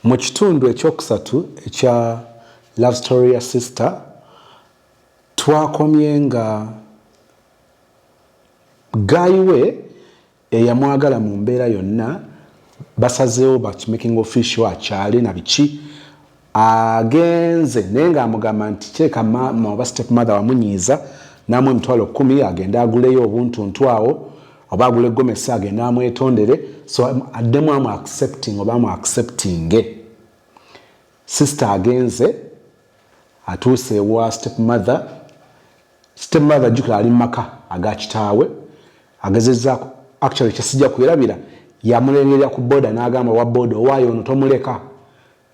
Mu kitundu ekyokusatu ekya Love Story ya Sister twakomye nga gayiwe eyamwagala mu mbeera yonna basazeewo bakimaking official akyale na biki agenze naye ng'amugamba nti kyeka mama oba step mother wamunyiiza n'amu emitwalo 10 agenda aguleyo obuntuntu awo oba agula eggomesi agenda amwetondere so addemu amu accepting oba amu accepting sister agenze atuuse ewa step mother jjukira ali mu maka aga kitaawe agezezzaako actually kyasijja kwerabira yamulengerera ku boda n'agamba wa boda owaayo ono tomuleka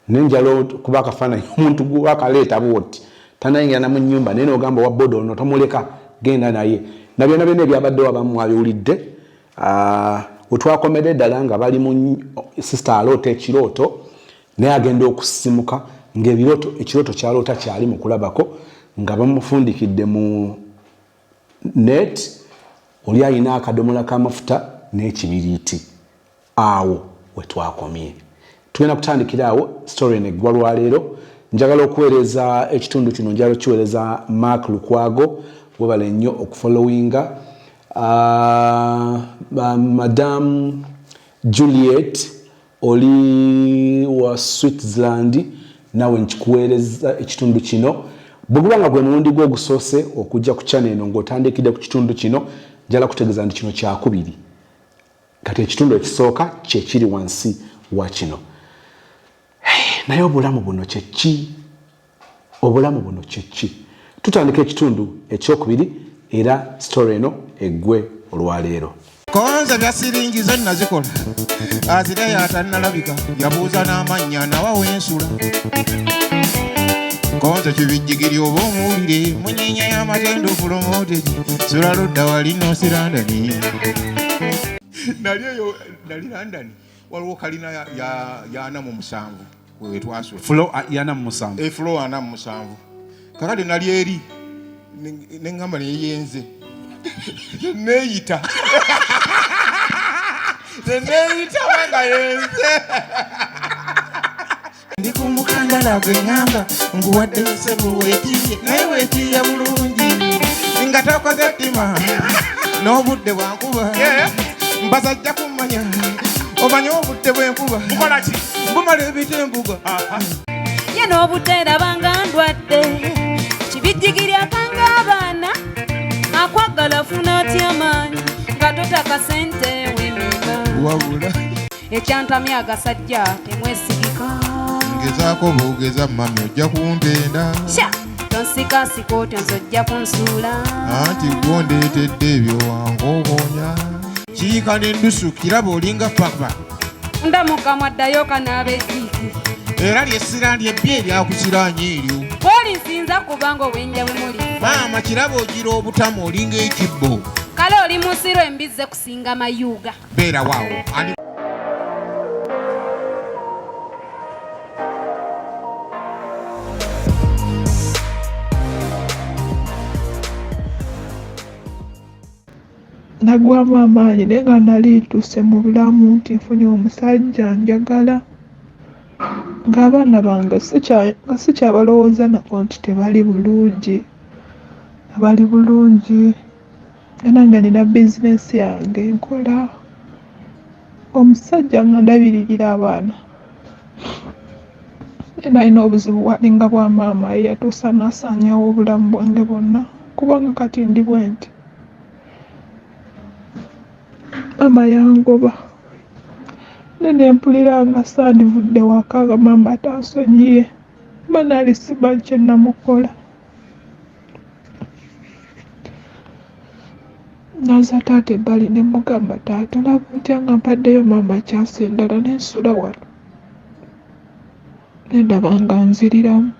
nenjalo kuba akafaananyi omuntu gwakaleeta bwoti tanayingira na mu nnyumba naye n'ogamba wa boda ono tomuleka genda naye na byonna byonna ebyabaddewo abamu mwabiwulidde wetwakomedde ddala nga bali mu sister aloota ekirooto naye agenda okusimuka ng'ekirooto kyaloota kyali mu kulabako nga bamufundikidde mu net oli alina akadomola k'amafuta n'ekibiriiti awo wetwakomye tugenda kutandikira awo story neggwa lwaleero njagala okuweereza ekitundu kino njagala okukiweereza Mark Lukwago webale nnyo okufollowinga Madame Juliet oli wa Switzerland nawe nkikuweereza ekitundu kino bwegubanga gwe mulundi gwe ogusoose okujja ku channel eno ng'otandikidde ku kitundu kino njala kutegeeza nti kino kyakubiri kati ekitundu ekisooka kyekiri wansi wa kino naye obulamu buno kyeki tutandika ekitundu ekyokubiri era story eno eggwe olwaleero konza bya siringi zonna zikola azirayo atannalabika yabuuza n'amannya nawa wensula konza kibijjigiri oba omuwulire munyinya y'amatendo promotedi sula ludda wali noosi London nali London waliwo kalina yana mu 7 wetwasula flow yana mu 7 flow ana mu 7 kakati nali eri nengamba neyenze neyita wanga yenze ndi kumukandala gwe ngamba nguwadde sebo weetiye naye weetiya bulungi nga tokoze ttima n'obudde bwankuba mbasajja kumanya omanye obudde bwenkuba bukolaki bumala ebitenguga ye n'obudde rabanga ndwadde kibijjigiri akanga abaana akwagala funa otya amaanyi nga totaka sente wemika wabula ekyantamya agasajja temwesigika ngezaako boogeza mami ojja kuntenda sha tonsikasika otyo nze ojja kunsuula anti gwondeetedde ebyo wangoobonya kiika n'endusu kiraba olinga papa ndamukamwa ddayo kanaabe eddiiki era lyessira lyebbye eryakukiranya eryo bw'oli nsinza kubanga obwenja bwe muli maama kiraba ogira obutamu olinga ekibbo kale oli musiro embizze kusinga mayuuga beera waawo nagwamu amaanyi naye nga nali ntuuse mu bulamu nti nfunye omusajja njagala ng'abaana bange sikyabalowooza nako nti tebali bulungi abali bulungi era nga nina bizinesi yange nkola omusajja nga ndabiririra abaana era alina obuzibu walinga bwa maama ye yatuusa n'asaanyawo obulamu bwange bwonna kubanga kati ndi bwe nti maama yangoba nene mpulira nga sandivudde waka nga maama atansonyiye mba naali simanyi kye namukola naza taata ebbali ne mugamba taata olaba otya nga mpaddeyo maama kyasa endala nensula wano nendaba nga nziriramu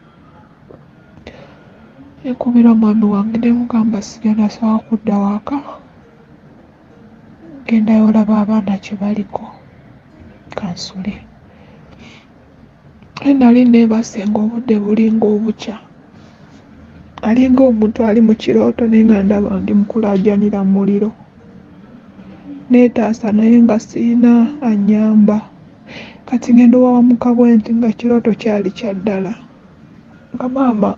ekubira omwami wange ne mugamba sigenda sawa kudda waka gendayo olaba abaana kye baliko kansule nali neebasenga obudde bulinga obukya alinga omuntu ali mu kirooto naye nga ndaba ndi mukulaajanira mu muliro neetaasa naye nga siina anyamba kati ngendo wa mukabwenti nga kirooto kyali kya ddala nga maama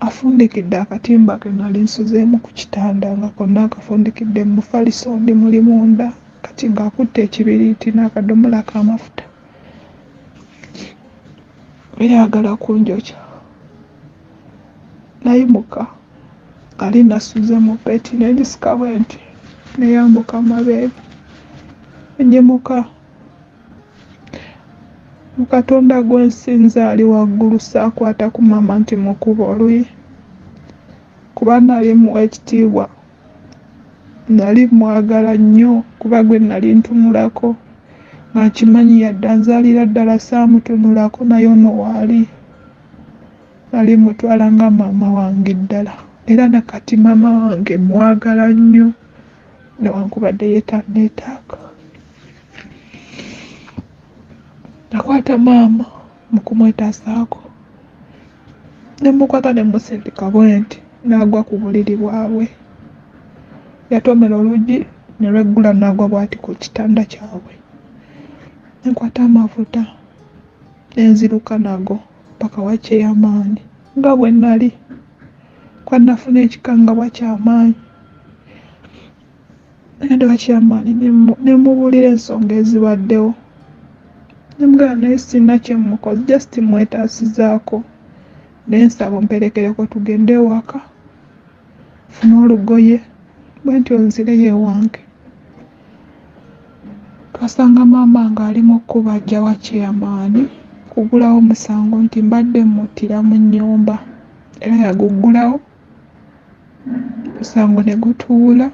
afundikidde akatimba ke nali nsuzeemu ku kitanda nga konna akafundikidde mu mufaliso ndi muli munda kati ng'akutte ekibiriiti n'akadomola k'amafuta eyagala kunjokya nayimuka ali nasuze mu peti n'endisika bwenti neyambuka mabeere enjemuka mukatonda gwensinza ali waggulu saakwata ku maama nti mukuba oluyi kuba nali muwa ekitiibwa nali mwagala nnyo kuba gwe nali ntunulako nga nkimanyi yadde anzaalira ddala saamutunulako naye ono waali nali mutwala nga maama wange ddala era nakati maama wange mwagala nnyo newankubadde yetanneetaaga nakwata maama mu kumwetaasaako ne mukwata ne musindika bwenti n'agwa ku buliri bwabwe yatomera oluggi ne lweggula n'agwa bw'ati ku kitanda kyabwe nenkwata amafuta nenziruka nago paka wakyeyamaanyi nga bwe nali kwa nafuna ekikangabwa ky'amaanyi nagenda wakyamaanyi nemubuulira ensonga ezibaddewo nemugala naye sina kyemukoze just mwetaasizaako nensaba omperekereko tugende ewaka funa olugoye bwenti onzireyo ewange twasanga maama nga ali mu kkuba ajja wakyeyamaanyi kugulawo omusango nti mbadde muttira mu nnyumba era yaguggulawo musango ne gutuula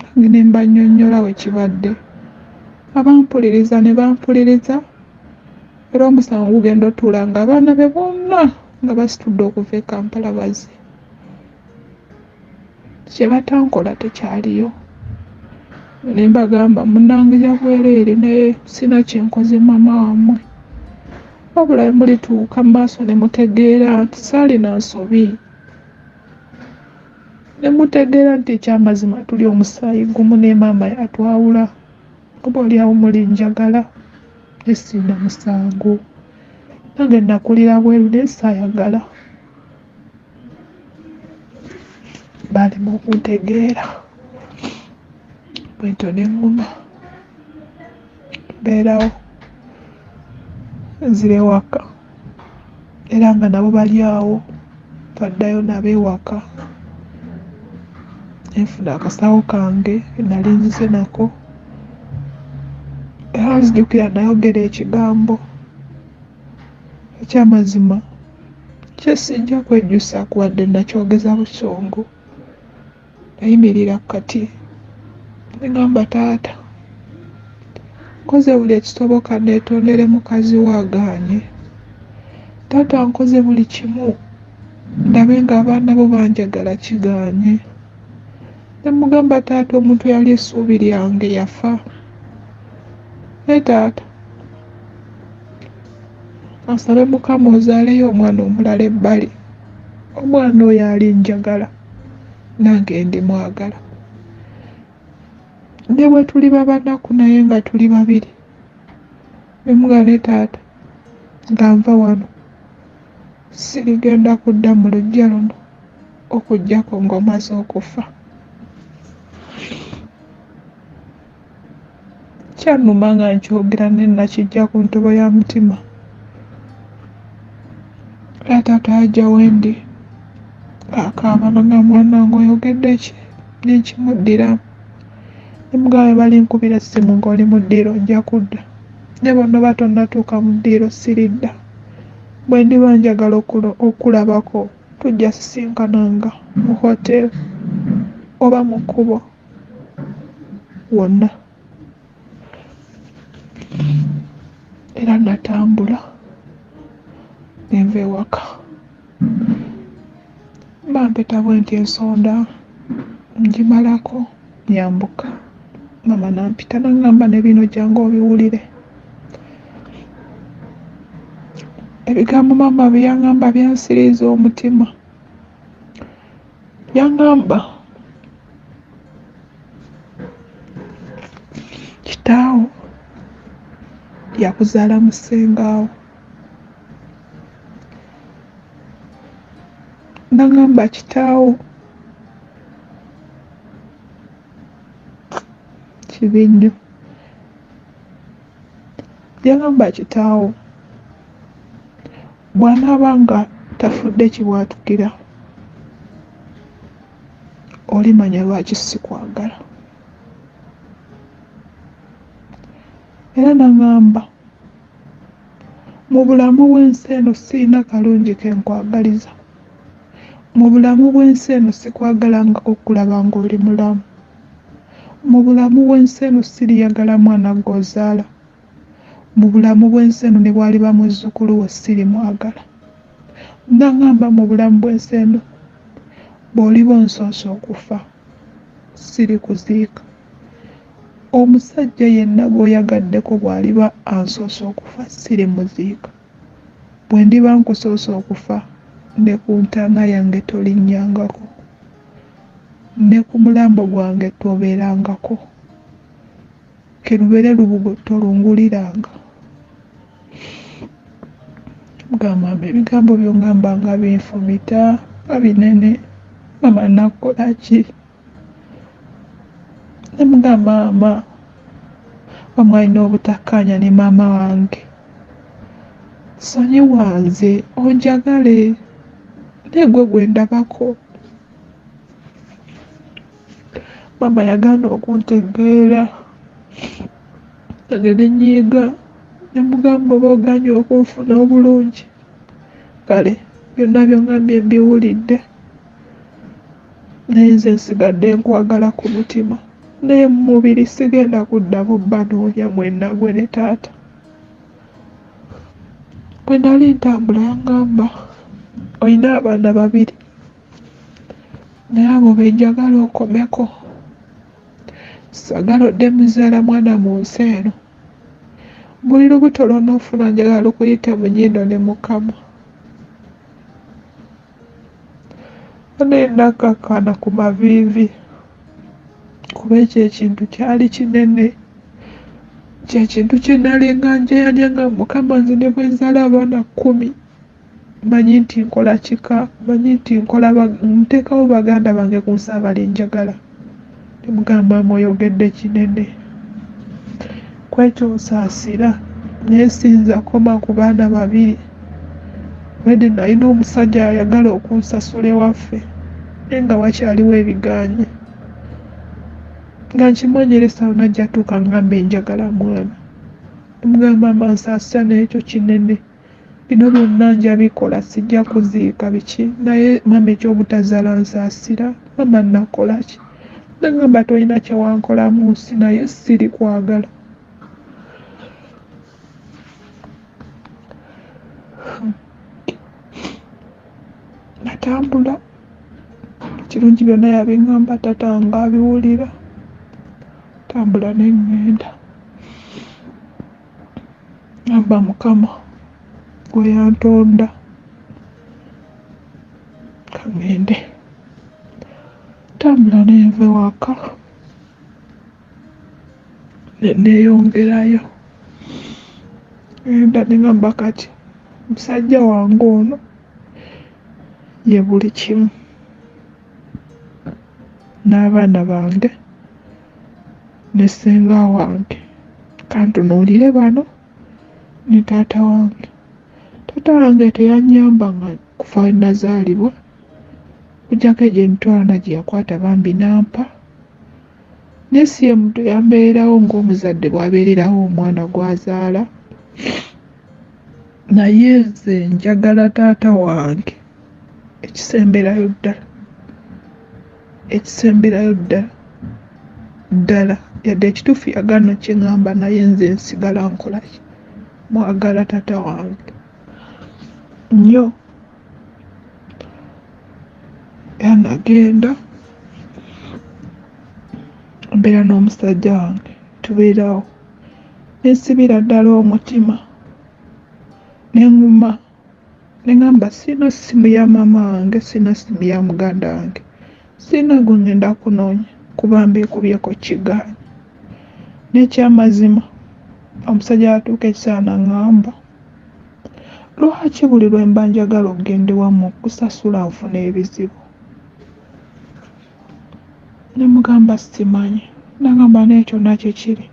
nange ne mbannyonnyola we kibadde abampuliriza ne bampuliriza era omusango gugenda otuula nga abaana be bonna nga basitudde okuva e Kampala bazze kye batankola tekyaliyo ne mbagamba munnange bwereere naye sina kyenkoze maama wammwe wabula mulituuka mu maaso ne mutegeera nti saalina nsobi ne mutegeera nti ekyamazima tuli omusaayi gumu ne maama yatwawula oba oliawo muli njagala esiina musango nange nakulira bweru ne saayagala balema okuntegeera bwento neŋŋuma mbeerawo nzira ewaka era nga nabo bali awo twaddayo nabo ewaka enfuna akasawo kange nali nzize nako era nzijukira nayogera ekigambo ekyamazima kyesijja kwejjusa kuwadde nakyogeza busongo nayimirira kati negamba taata nkoze buli ekisoboka neetondere mukazi waagaanye taata nkoze buli kimu ndabe ng'abaana bo banjagala kigaanye nemugamba taata omuntu yali essuubi lyange yafa naye taata asabe mukama ozaaleyo omwana omulala ebbali omwana oyo alinjagala nange ndi mwagala ne bwe tuli babanaku naye nga tuli babiri nemugala ne taata nga nva wano sirigenda kudda mu lujja luno okuggyako ng'omaze okufa kyannuma nga nkyogera ne nakijja ku ntobo ya mutima era taata yajja wendi akaaba nga mwana nga oyogedde ki nenkimuddiramu nemugabe bali nkubira essimu ng'oli mu ddiiro ojja kudda ne bonna batonnatuuka mu ddiiro siridda bwe ndiba njagala okulabako tujja sisinkananga mu hoteri oba mu kkubo wonna era natambula nenva ewaka bampeta bwenti ensonda ngimalako nyambuka mama nampita nangamba ne bino jangu obiwulire ebigambo mama byeyaŋŋamba byansiriiza omutima yaŋŋamba kitaawo yakuzaala mu Ssengaawo. Nagamba kitaawo kibi nnyo. Yagamba kitaawo bw'anaaba nga tafudde kibwatukira olimanya lwaki sikwagala. Era nagamba mu bulamu bw'ensi eno sirina kalungi ke nkwagaliza. Mu bulamu bw'ensi eno sikwagalangako kulaba ng'oli mulamu. Mu bulamu bw'ensi eno siriyagala mwana gw'ozaala. Mu bulamu bw'ensi eno ne bwaliba muzzukulu we sirimwagala. Nagamba mu bulamu bw'ensi eno bw'oliba onsoose okufa sirikuziika. Omusajja yenna gw'oyagaddeko bw'aliba ansoose okufa sirimuziika. Bwe ndiba nkusoose okufa ne ku ntanga yange tolinnyangako, ne ku mulambo gwange tobeerangako, ke lubeere lubugo tolunguliranga. Mugamba ebigambo byo ngamba nga binfumita nga binene. Mama nakola ki? Ne mugamba mama omwalina obutakkaanya ne maama wange, sonyiwa nze onjagale negwe gwe ndabako. Mama yagaana okuntegeera, nange ne nnyiiga ne mugamba oba ogaanye okunfuna obulungi kale byonna byongambye mbiwulidde, naye nze nsigadde nkwagala ku mutima, naye mu mubiri sigenda kuddamu banoonya mwenna gwe ne taata. Bwe nali ntambula yangamba olina abaana babiri naye abo benjagala okomeko. Sagala odde muzaala mwana mu nsi eno. Buli lubuto lw'onoofuna njagala lukuyite mu nnyindo ne Mukama. Naye nakkakkana ku maviivi kuba ekyo ekintu kyali kinene. Kyekintu kye nalinga njeyanya nga Mukama nze ne bwe nzaala abaana 10 manyi nti nkola kika, manyi nti nteekawo baganda bange ku nsi abalinjagala. Ne mugamba oyogedde kinene. Kwekyo nsaasira naye siyinza koma ku baana babiri. Wedde nalina omusajja ayagala okunsasula ewaffe naye nga wakyaliwo ebigaanye. Nga nkimanyeresa najja tuuka ngambe njagala mwana. Ne mugamba mama nsaasira n'ekyo kinene. Bino byonna nja bikola sijja kuziika biki, naye mama eky'obutazaala nsaasira. Mama nakola ki? Nagamba tolina kye wankola mu nsi naye siri kwagala. Natambula kirungi byonna yabiŋŋamba taata nga abiwulira. Tambula ne ŋŋenda. Ngamba Mukama gwe yantonda ka ŋŋende. Tambula ne nva ewaka ne neeyongerayo. Ŋŋenda ne ŋŋamba kati musajja wange ono ye buli kimu. N'abaana bange ne Ssenga wange kantunuulire bano ne taata wange. Taata wange teyannyamba nga kufa we nazaalibwa, okuggyako egyo emitwalo gye yakwata bambi nampa. Naye si ye muntu yambeererawo ng'omuzadde bw'abeererawo omwana gw'azaala. Naye nze njagala taata wange ekisemberayo ddala, ekisemberayo ddala yadde ekituufu yagaana kiŋŋamba naye nze nsigala nkola ki? Mwagala taata wange nnyo. Era nagenda mbeera n'omusajja wange tubeerawo, ne nsibira ddala omutima ne ŋŋuma ne ŋŋamba sirina ssimu ya maama wange, sirina ssimu ya muganda wange, sirina gwe ŋŋenda kunoonya kuba mbeekubyeko kigaanyi. N'ekyamazima omusajja atuuka ekiseera n'aŋŋamba, lwaki buli lwe mba njagala okugenda ewammwe okusasula nfuna ebizibu? Ne mugamba simanyi. N'aŋŋamba n'ekyo nakyo kiri,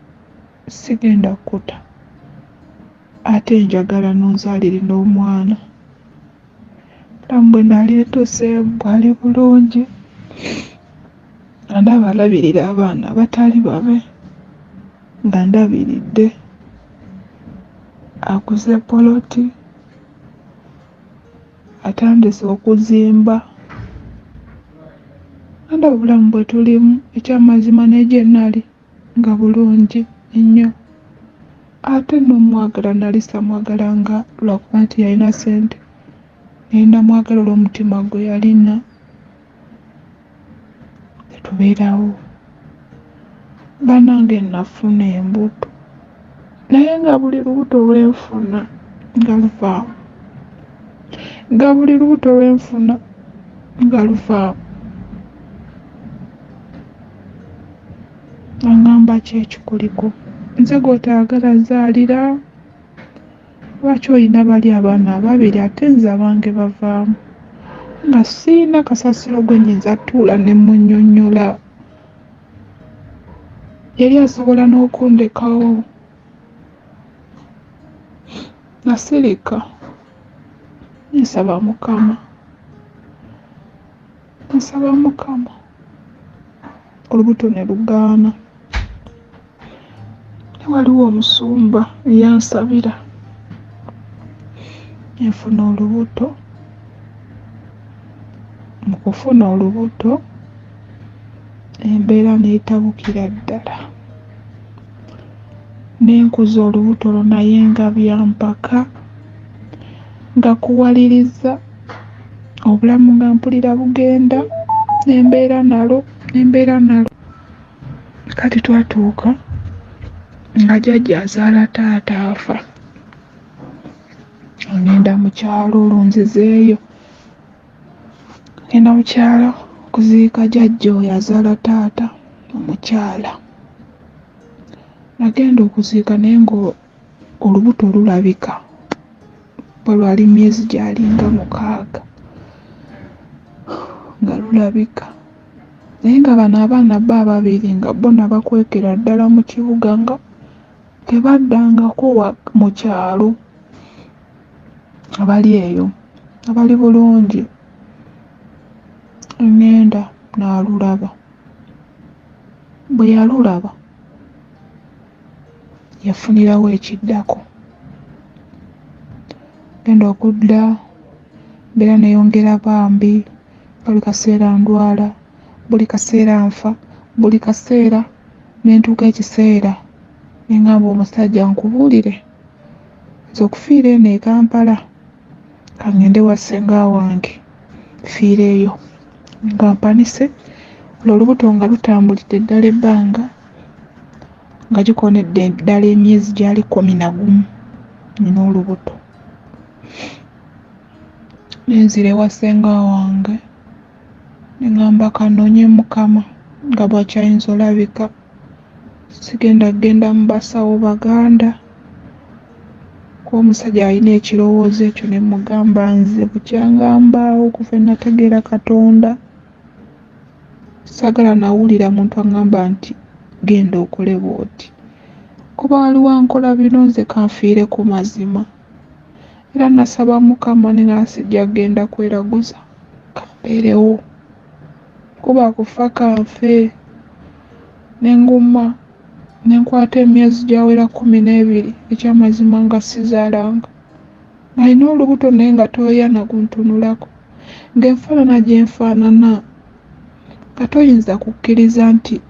sigenda kkuta, ate njagala nonzaalire n'omwana. Lamu bwe nali ntuuse bwali bulungi, nga ndaba alabirira abaana abatali babe, nga ndabiridde akuze poloti, atandise okuzimba. Ndaba obulamu bwe tulimu ekyamazima n'egye nali nga bulungi ennyo. Ate n'omwagala nali samwagala nga lwakuba nti yalina ssente, naye namwagala olw'omutima gwe yalina. Tetubeerawo. Bannange nafuna embuto, naye nga buli lubuto lwenfuna nga luvaamu. Nga buli lubuto lwenfuna nga luvaamu. Aŋŋamba ki ekikuliko? Nze gw'otaagala zaalira. Lwaki olina bali abaana ababiri ate nze abange bavaamu? Nga siina kasasiro gwe nnyinza tuula ne munnyonnyola. Yali asobola n'okundekawo. Nasirika. Nsaba Mukama. Nsaba Mukama. Olubuto ne lugaana. Ne waliwo omusumba eyansabira enfuna olubuto. Mu kufuna olubuto embeera n'etabukira ddala. N'enkuza olubuto olwo naye nga byampaka, nga kuwaliriza obulamu nga mpulira bugenda, n'embeera nalo. Kati twatuuka nga jjajja azaala taata afa. Ngenda mu kyalo olunzizeeyo. Ngenda mu kyalo okuziika jjajja oyo azaala taata omukyala. Nagenda okuziika naye nga olubuto lulabika. Bwe lwali myezi gyalinga 6 nga lulabika. Naye nga bano abaana bo ababiri nga bo nabakwekera ddala mu kibuga nga tebaddangako mu kyalo. Abali eyo abali bulungi. Ngenda n'alulaba. Bwe yalulaba yafunirawo ekiddako. Genda okudda mbeera neeyongera bambi. Buli kaseera ndwala, buli kaseera nfa, buli kaseera nentuuka ekiseera ne ngamba omusajja nkubuulire, nze okufiira eno e Kampala ka ngende wa Ssenga Wange fiireeyo. Nga mpanise olubuto nga lutambulidde ddala ebbanga nga gikonedde ddala emyezi gyali 11 nina olubuto. Nenzira ewa Ssenga Wange ne ngamba kanoonye Mukama nga bwakyayinza olabika. Genda mu basawo baganda. Kuba omusajja alina ekirowoozo ekyo ne mugamba nze bukyangambaawo okuva nategeera Katonda. Sagala nawulira muntu aŋŋamba nti genda okole bw'oti. Kuba waliwo ankola bino nze kanfiire ku mazima. Era nasaba Mukama ne nga sijja kugenda kweraguza kambeerewo. Kuba kufa kanfe. Nenguma nenkwata emyezi gyawera 12 ekyamazima nga sizaalanga. Nalina olubuto naye nga toya naguntunulako. Ng'enfaanana gye nfaanana nga toyinza kukkiriza nti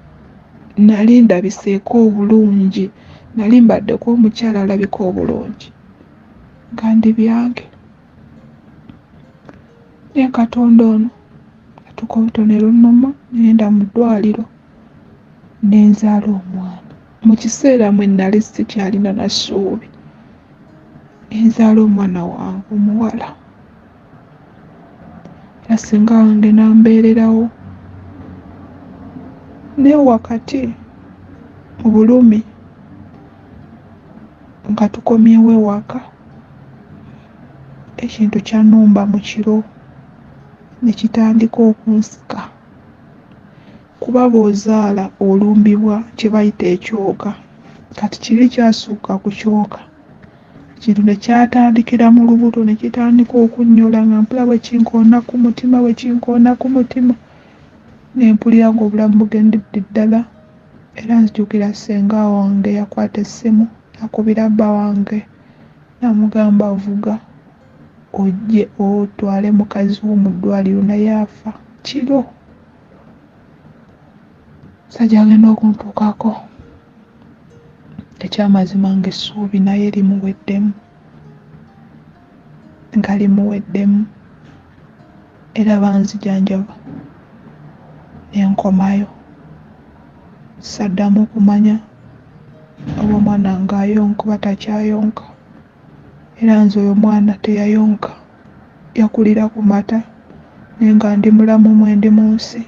nali ndabiseeko obulungi, nali mbaddeko omukyala alabika obulungi nga ndi byange. Naye Katonda ono natuuka olubuto ne lunnuma, nenda mu ddwaliro ne nzaala omwana. Mu kiseera mwe nali sikyalina na ssuubi. Ne nzaala omwana wange omuwala. Era Ssenga Wange n'ambeererawo. Naye wakati mu bulumi nga tukomyewo ewaka ekintu kyanumba mu kiro ne kitandika okunsika kuba bw'ozaala olumbibwa kye bayita ekyoka kati kiri kyasukka ku kyoka kintu ne kyatandikira mu lubuto ne kitandika okunnyola nga mpula bwe kinkoona ku mutima ne mpulira ng'obulamu bugendedde ddala era nzijukira Ssenga wange yakwata essimu akubira bba wange n'amugamba avuga ojje otwale mukazi wo mu ddwaliro naye afa kiro sajja agenda okuntuukako ekyamazima ng'essuubi naye limuweddemu era banzijanjaba nenkomayo saddamu okumanya oba omwana ng'ayonka oba takyayonka era nze oyo mwana teyayonka yakulira ku mata naye nga ndi mulamu mwendi mu nsi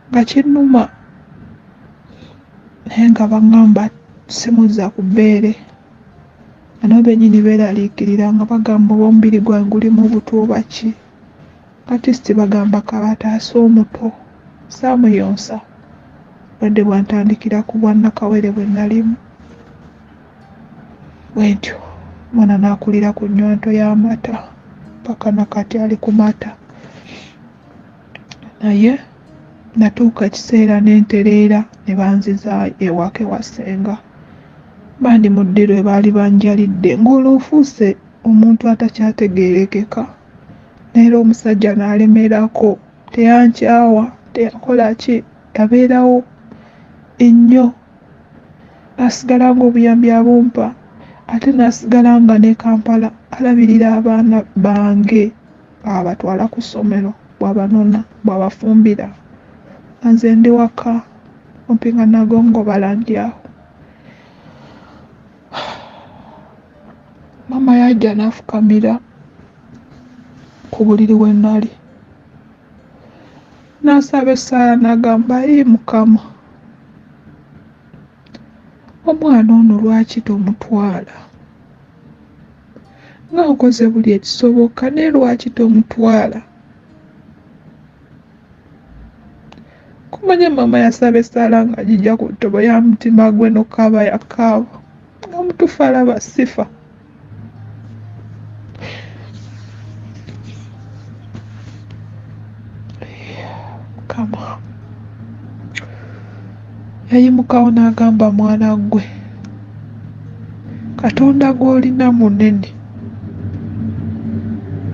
nga kinnuma naye nga baŋŋamba simuzza ku bbeere ano bennyini beeraliikirira nga bagamba oba omubiri gwange guli mu buto oba ki kati siti bagamba kabataasa omuto saamuyonsa wadde bwantandikira ku bwannakawere bwe nalimu bwentyo omwana n'akulira ku nnywanto y'amata paka nakati ali ku mata naye natuuka ekiseera n'entereera ne banziza ewaka ewa Ssenga bandi mu ddiiro baali banjalidde ng'olwofuuse omuntu atakyategeerekeka naye omusajja n'alemerako teyankyawa teyakola ki yabeerawo ennyo nasigala ng'obuyambi abumpa ate nasigala nga ne Kampala alabirira abaana bange abatwala ku ssomero bw'abanona bw'abafumbira nze ndi waka kumpi nga nagongo balandyawo mama yajja n'afukamira ku buliri we nnali n'asaba essaala n'agamba yi Mukama omwana ono lwaki tomutwala nga okoze buli ekisoboka naye lwaki tomutwala kumanya mama yasaba essaala nga gijja ku ttobo ya mutima gwe n'okaaba yakaaba nga mutufu alaba sifa Mukama yayimukawo n'agamba mwana gwe Katonda gw'olina munene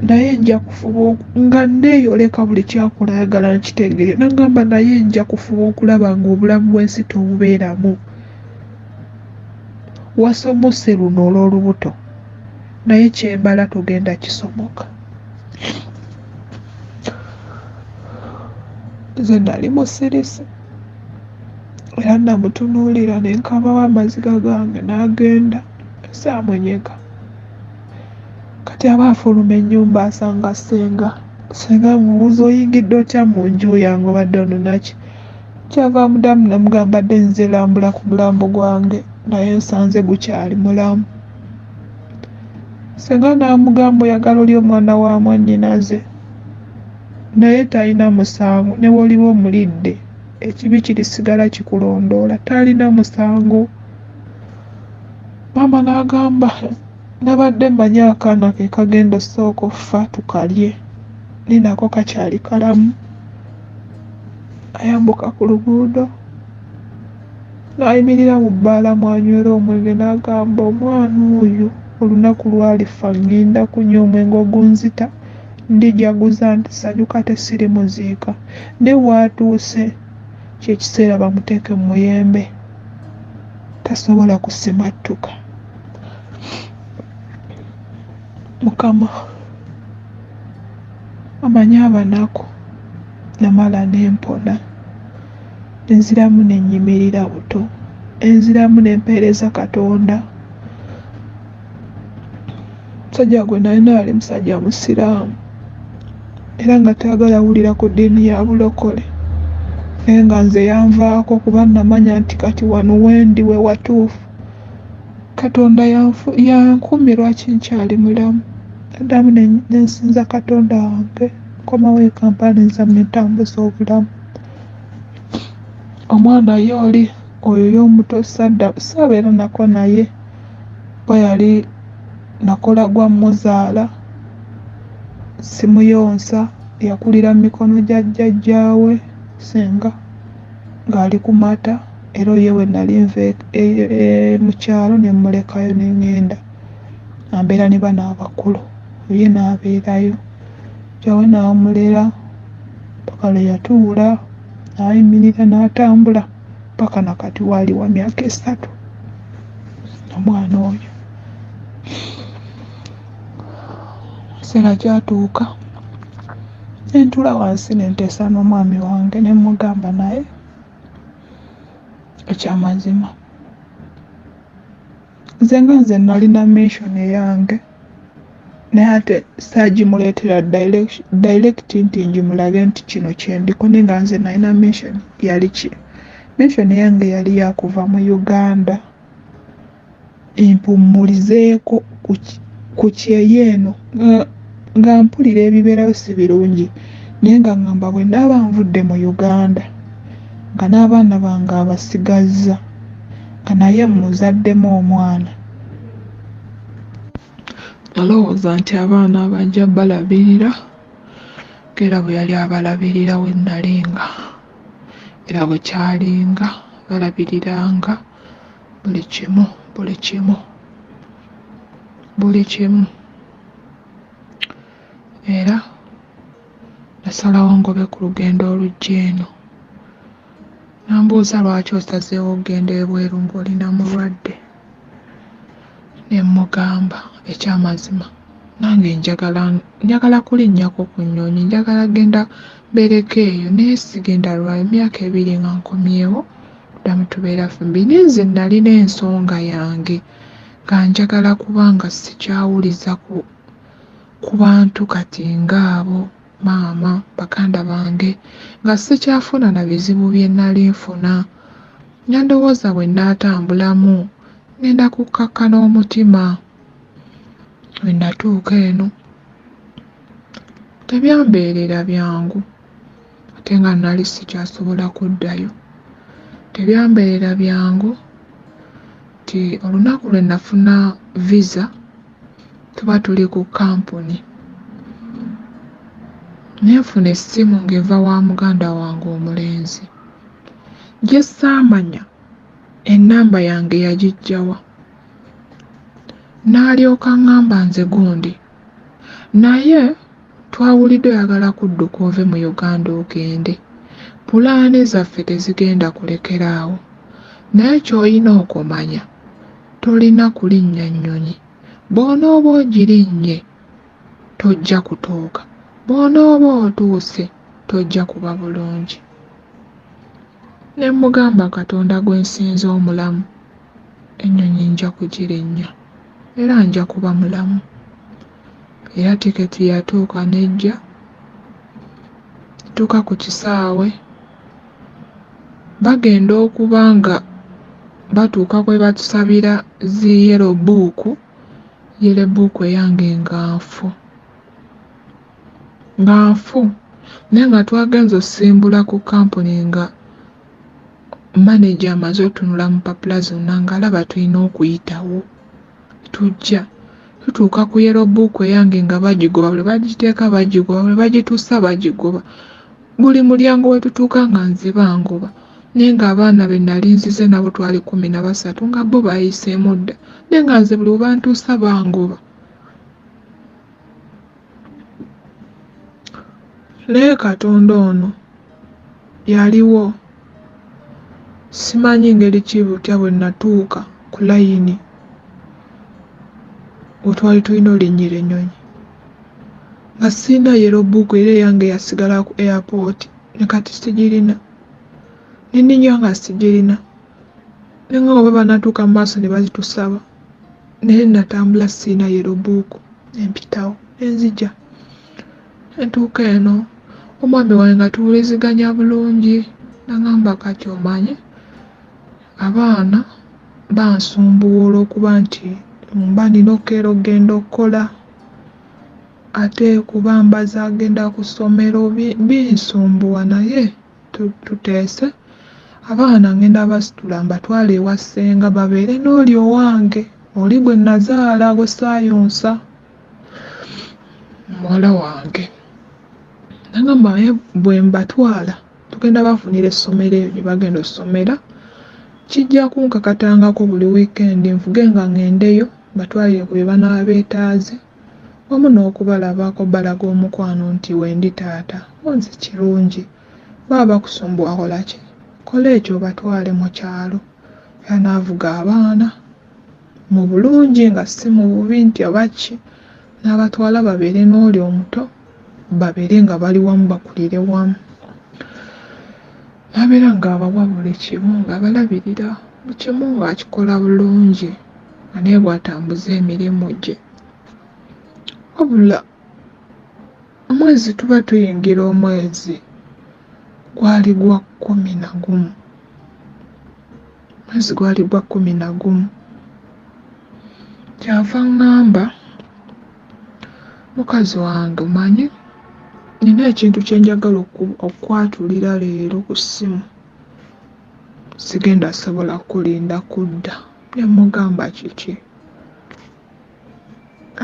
naye nja kufuba nga neeyoleka buli kyakulayagala nkitegeere n'agamba naye nja kufuba okulaba ng'obulamu bw'ensi tobubeeramu wasomose luno olw'olubuto naye kyembala togenda kisomoka nze nali musirise era namutunuulira ne nkabawo amaziga gange n'agenda saamunyega kati aba afuluma ennyumba asanga Ssenga mubuuza oyingidde otya mu nju yange obadde ononaki kyava mudamu namugamba dde nze lambula ku mulambo gwange naye nsanze gukyali mulamu Ssenga n'amugamba oyagala oli omwana wa mwannyinaze naye talina musango ne woliba omulidde ekibi kirisigala kikulondoola talina musango maama n'agamba nabadde mmanyi akaana ke kagenda osooka okufa tukalye ni nako kakyali kalamu ayambuka ku luguudo n'ayimirira mu bbaala mwanywera omwenge n'agamba omwana oyo olunaku lwalifa ngenda kunywa omwenge ogunzita ndijaguza nti sanyuka tesiri muziika ne waatuuse kyekiseera bamuteeke mu muyembe tasobola kusimattuka Mukama amanyi abanaku namala nempona enziramu nenyimirira buto enziramu nempeereza Katonda musajja gwe nalina yali musajja musiraamu era nga tayagala wulira ku ddiini ya bulokole naye nga nze yanvaako kuba namanya nti kati wano wendi we watuufu Katonda yankuumye lwaki nkyali mulamu. Addamu ne nsinza Katonda wange nkomawo e Kampala nzamu ne ntambuza obulamu. Omwana ye oli oyo y'omuto saabeera nako naye bwe yali nakola gwa muzaala simuyonsa, yakulira mu mikono gya jjajjaawe Ssenga ng'ali ku mata, era ye we nali nva mu kyalo ne mmulekayo ne ŋŋenda ambeera ne bano abakulu, ye n'abeerayo jjawe n'amulera paka lwe yatuula n'ayimirira n'atambula paka nakati waali wa myaka 3 omwana oyo. Ekiseera kyatuuka ne ntuula wansi ne nteesa n'omwami wange ne mugamba naye ekyamazima nze nalina mission eyange naye ate saagimuleetera direct nti ngimulabe nti kino kyendiko, naye nga nze nalina mission yali ki? Mission yange yali yakuva mu Uganda empummulizeeko ku kyeyo eno nga mpulira ebibeerayo si birungi, naye nga ngamba bwe ndaaba nvudde mu Uganda nga n'abaana bange abasigazza nga naye mmuzaddemu omwana, nalowooza nti abaana bajja balabirira era bwe yali abalabirira we nalinga era bwe kyalinga balabiriranga buli kimu era nasalawo ngobe ku lugendo olujja eno. Nambuuza lwaki osazeewo okugenda ebweru ng'olina mulwadde, ne mmugamba ekyamazima nange njagala kulinnyako ku nnyonyi, njagala genda mbeereko eyo naye sigenda lwayo, emyaka 2 nga nkomyewo tuddamu tubeera ffembi. Naye nze nalina ensonga yange nga njagala kubanga sikyawuliza ku bantu kati ng'abo maama baganda bange nga sikyafuna na bizibu bye nali nfuna. Nandowooza bwe nnaatambulamu ngenda kukkakkana omutima. Bwe natuuka eno tebyambeerera byangu ate nga nali sikyasobola kuddayo. Tebyambeerera byangu nti olunaku lwe nafuna visa tuba tuli ku kampuni nenfuna essimu ng'eva wa muganda wange omulenzi gye saamanya ennamba yange yagiggyawa. N'alyoka ŋŋamba nze gundi naye twawulidde oyagala kudduka ove mu Uganda ogende, pulaani zaffe tezigenda kulekeraawo, naye ky'olina okumanya tolina kulinnya nnyonyi, bw'onooba ogirinnye tojja kutuuka, bw'onooba otuuse tojja kuba bulungi. Ne mmugamba Katonda gwe nsinza omulamu, ennyonyi nja kugirinnya era nja kuba mulamu. Era tiketi yatuuka nejja, tuuka ku kisaawe bagenda okuba nga batuuka kwe batusabira zi yellow book eyange nga nfu naye nga twagenze osimbula ku kampuni nga manager amaze otunula mu mpapula zonna ng'alaba tulina okuyitawo. Tujja tutuuka ku yellow book eyange nga bagigoba, bwe bagiteeka bagigoba, bwe bagituusa bagigoba, buli mulyango we tutuuka nga nze bangoba, naye ng'abaana be nali nzize nabo twali 13 nga bo bayiseemu dda, naye nga nze buli we bantuusa bangoba. Naye Katonda ono yaliwo, simanyi ngeri ki butya bwe natuuka ku layini we twali tulina olinnyira ennyonyi nga sirina yellow book era eyange yasigala ku airport ne kati sigirina, nenninya nga sigirina, naye nga bwe banatuuka mu maaso ne bazitusaba naye natambula sirina yellow book nempitawo nenzija. Entuuka eno omwami wange nga tuwuliziganya bulungi, nagamba kati omanye abaana bansumbuwa olw'okuba nti mba nina okeera okgenda okukola ate kuba mbaza agenda ku ssomero binsumbuwa naye tuteese abaana ngenda basitula mbatwala ewa ssenga babeere n'oli owange oli gwe nazaala gwe saayonsa muwala wange. Nagamba naye bwe mbatwala tugenda bafunira essomero eryo gye bagenda okusomera kijja kunkakatangako buli wiikendi nvuge nga ngendeyo batwalire ku bye banaaba beetaaze wamu n'okubalabako balaga omukwano nti wendi taata nze kirungi baba bakusumbuwa kola ki kola ekyo batwale mu kyalo era n'avuga abaana mu bulungi nga si mu bubi nti abaki n'abatwala babeere n'oli omuto babeere nga bali wamu bakulire wamu nabeera ng'abawa buli kimu ng'abalabirira buli kimu ng'akikola bulungi nga naye bw'atambuza emirimu gye. Wabula omwezi tuba tuyingira omwezi gwali gwa 11 mwezi gwali gwa 11 kyava ŋŋamba mukazi wange omanyi nina ekintu kye njagala okwatulira leero ku ssimu sigenda sobola kulinda kudda ne mugamba kiki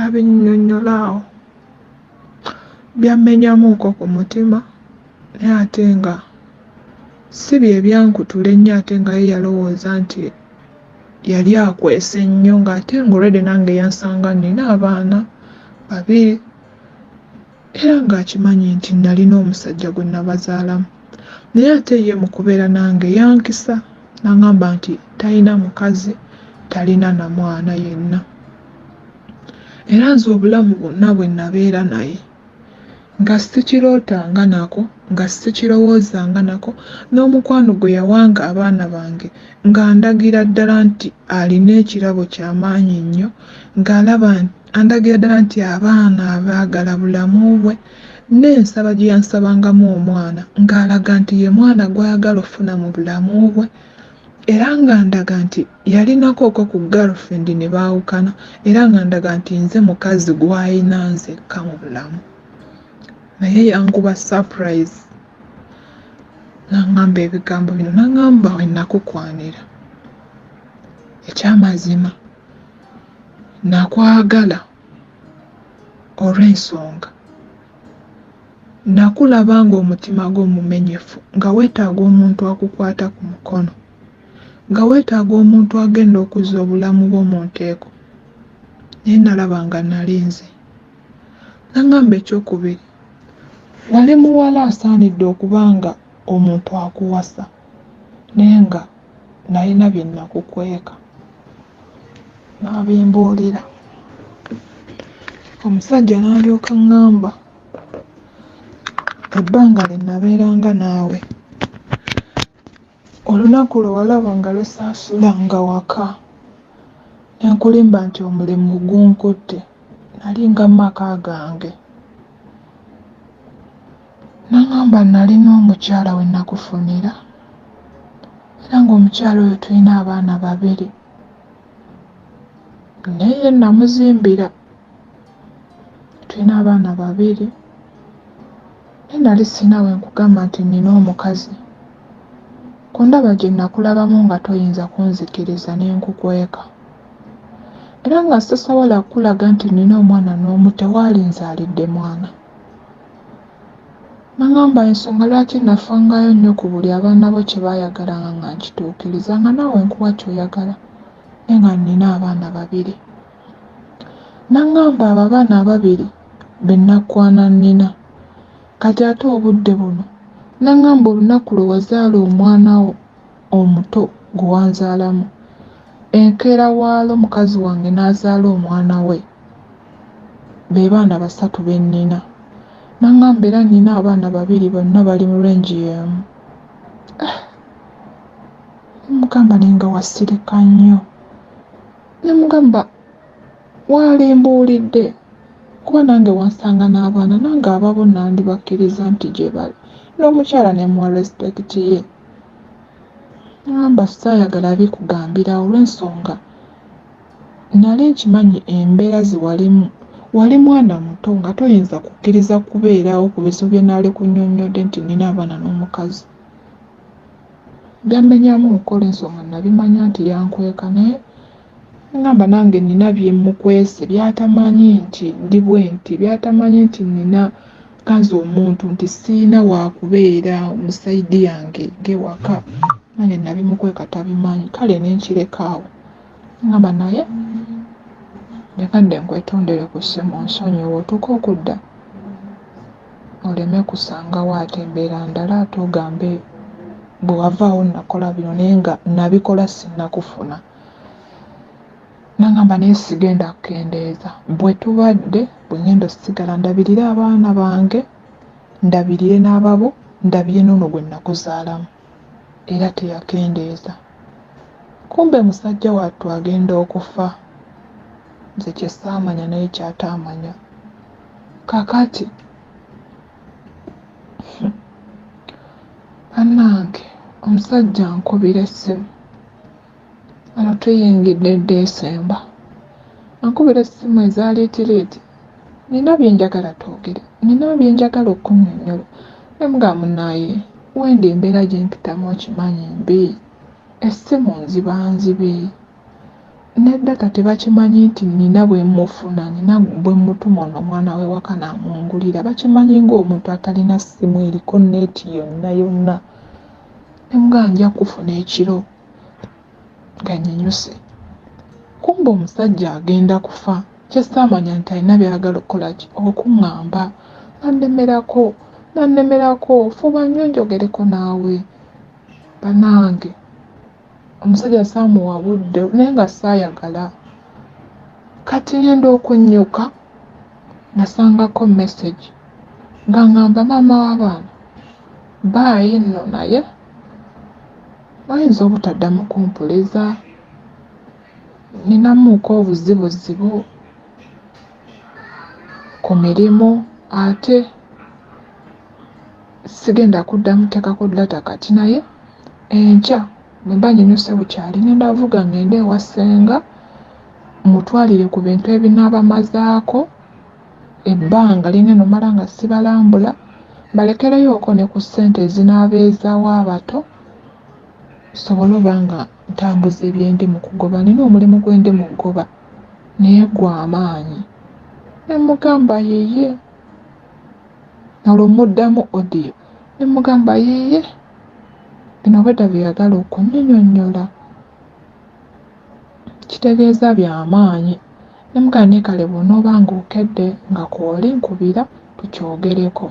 abinnyonnyola byammenyamuuko ku mutima naye ate nga si bye byankutula ennyo ate nga ye yalowooza nti yali akwese nnyo ng'ate ng'olwedde nange yansanga nina abaana 2 era ng'akimanyi nti nalina omusajja gwe nabazaalamu naye ate ye mu kubeera nange yankisa n'aŋŋamba nti talina mukazi talina na mwana yenna era nze obulamu bwonna bwe nabeera naye nga sikirootanga nako nga sikirowoozanga nako n'omukwano gwe yawanga abaana bange ng'andagira ddala nti alina ekirabo ky'amaanyi nnyo ng'alaba andagira ddala nti abaana abaagala bulamu bwe n'ensaba gye yansabangamu omwana ng'alaga nti ye mwana gw'ayagala ofuna mu bulamu bwe era ng'andaga nti yalinako okwo ku girlfriend ne baawukana era ng'andaga nti nze mukazi gw'ayina nzekka mu bulamu naye yankuba surprise n'aŋŋamba ebigambo bino n'aŋŋamba we nakukwanira ekyamazima nakwagala olw'ensonga nakulaba ng'omutima gw'omumenyefu nga weetaaga omuntu akukwata ku mukono nga weetaaga omuntu agenda okuzza obulamu bwo mu nteeko naye nalaba nga nalinze n'aŋŋamba ekyokubiri wali muwala asaanidde okuba nga omuntu akuwasa naye nga nalina bye nakukweka n'abimbuulira omusajja n'alyoka ŋŋamba ebbanga lye nabeeranga naawe olunaku lwe walaba nga lwesaasulanga waka ne nkulimba nti omulimu gunkutte nalinga maka gange n'aŋŋamba nalina omukyala we nakufunira era ng'omukyala oyo tulina abaana 2 naye namuzimbira tulina abaana 2 naye nali sinawe nkugamba nti nina omukazi kundaba gye nakulabamu nga toyinza kunzikiriza ne nkukweka era nga sisobola kukulaga nti nina omwana n'omu tewaali nzaalidde mwana n'aŋŋamba ensonga lwaki nafangayo nnyo ku buli abaana bo kye baayagalanga nga nkituukiriza nga naawe nkuwa ky'oyagala naye nga nina abaana 2 n'aŋŋamba abo abaana 2 be nnakwana nnina kati ate obudde buno n'aŋŋamba olunaku lwe wazaala omwana wo omuto gwe wanzaalamu enkeera waalo mukazi wange n'azaala omwana we be baana 3 be nnina n'aŋŋamba era nina abaana 2 bonna bali mu lengi y'emu mugamba nenga wasirika nnyo ne mugamba waalimbuulidde kuba nange wansanga n'abaana nange ababo nandibakkiriza nti gye bali n'omukyala ne muwa respect ye Ngamba saayagala bikugambira olw'ensonga nali nkimanyi embeera ziwalimu. Wali mwana muto nga toyinza kukkiriza kubeerawo ku bizibu bye naali kunnyonnyodde nti nina abaana n'omukazi. Byammenyamu nkola ensonga nabimanya nti yankweka naye ngamba nange nina byemukwese byatamanyi nti ndi bwenti, byatamanyi nti nina kanzi omuntu nti siina waakubeera mu sayidi yange ng'ewaka. Nange nabimukweka tabimanyi, kale ne nkireka awo. Ngamba naye yakadde nkwetondere ku ssimu onsonyiwe otuuka okudda oleme kusangawo ate embeera ndala ate ogambe bwe wavaawo nakola bino naye nga nabikola sinnakufuna. Nangamba naye sigenda kukendeeza, bwe tubadde bwe ngenda osigala ndabirire abaana bange, ndabirire n'ababo, ndabire n'ono gwe nakuzaalamu. Era teyakendeeza. Kumbe musajja wattu agenda okufa. Nze kye saamanya naye kyataamanya. Kakati bannange omusajja ankubira essimu. Ano tuyingidde Desemba. Ankubira essimu eza liitiriiti. Nina bye njagala twogere, nina bye njagala okunnyonnyola. Ne mugamba munnaye wendi embeera gye mpitamu okimanyi mbi. Essimu nzibe. N'eddata tebakimanyi nti nina bwe mufuna, nina bwe mutuma ono omwana we waka n'amungulira. Bakimanyi ng'omuntu atalina ssimu eriko neeti yonna. Ne mugamba nja kufuna ekiro nga nnyinyuse. Kumbe omusajja agenda kufa. Kye saamanya nti alina by'ayagala okukola ki? Okuŋŋamba. Nannemerako, fuba nnyo njogereko naawe. Bannange, omusajja saamuwa budde naye nga saayagala. Kati ngenda okunnyuka nasangako message nga ŋŋamba maama w'abaana baayi nno naye bayinza obutaddamu kumpuliza. Ninamuuko obuzibuzibu ku mirimu ate sigenda kuddamu teekako data kati naye enkya bwe mba nyinyuse bukyali ngenda avuga ngende ewa Ssenga mutwalire ku bintu ebinaaba mazaako ebbanga linene omala nga sibalambula, balekereyooko ne ku ssente ezinaaba ezaawo abato sobole oba nga ntambuza ebyendi mu kugoba. Nina omulimu gwe ndi mu kugoba naye gw'amaanyi. Ne mugamba yeye olwo muddamu audio ne mugamba yeye bino bwedda bye yagala okunnyonnyonnyola kitegeeza by'amaanyi. Ne mugamba naye kale bw'onooba ng'okedde nga kw'oli nkubira tukyogereko.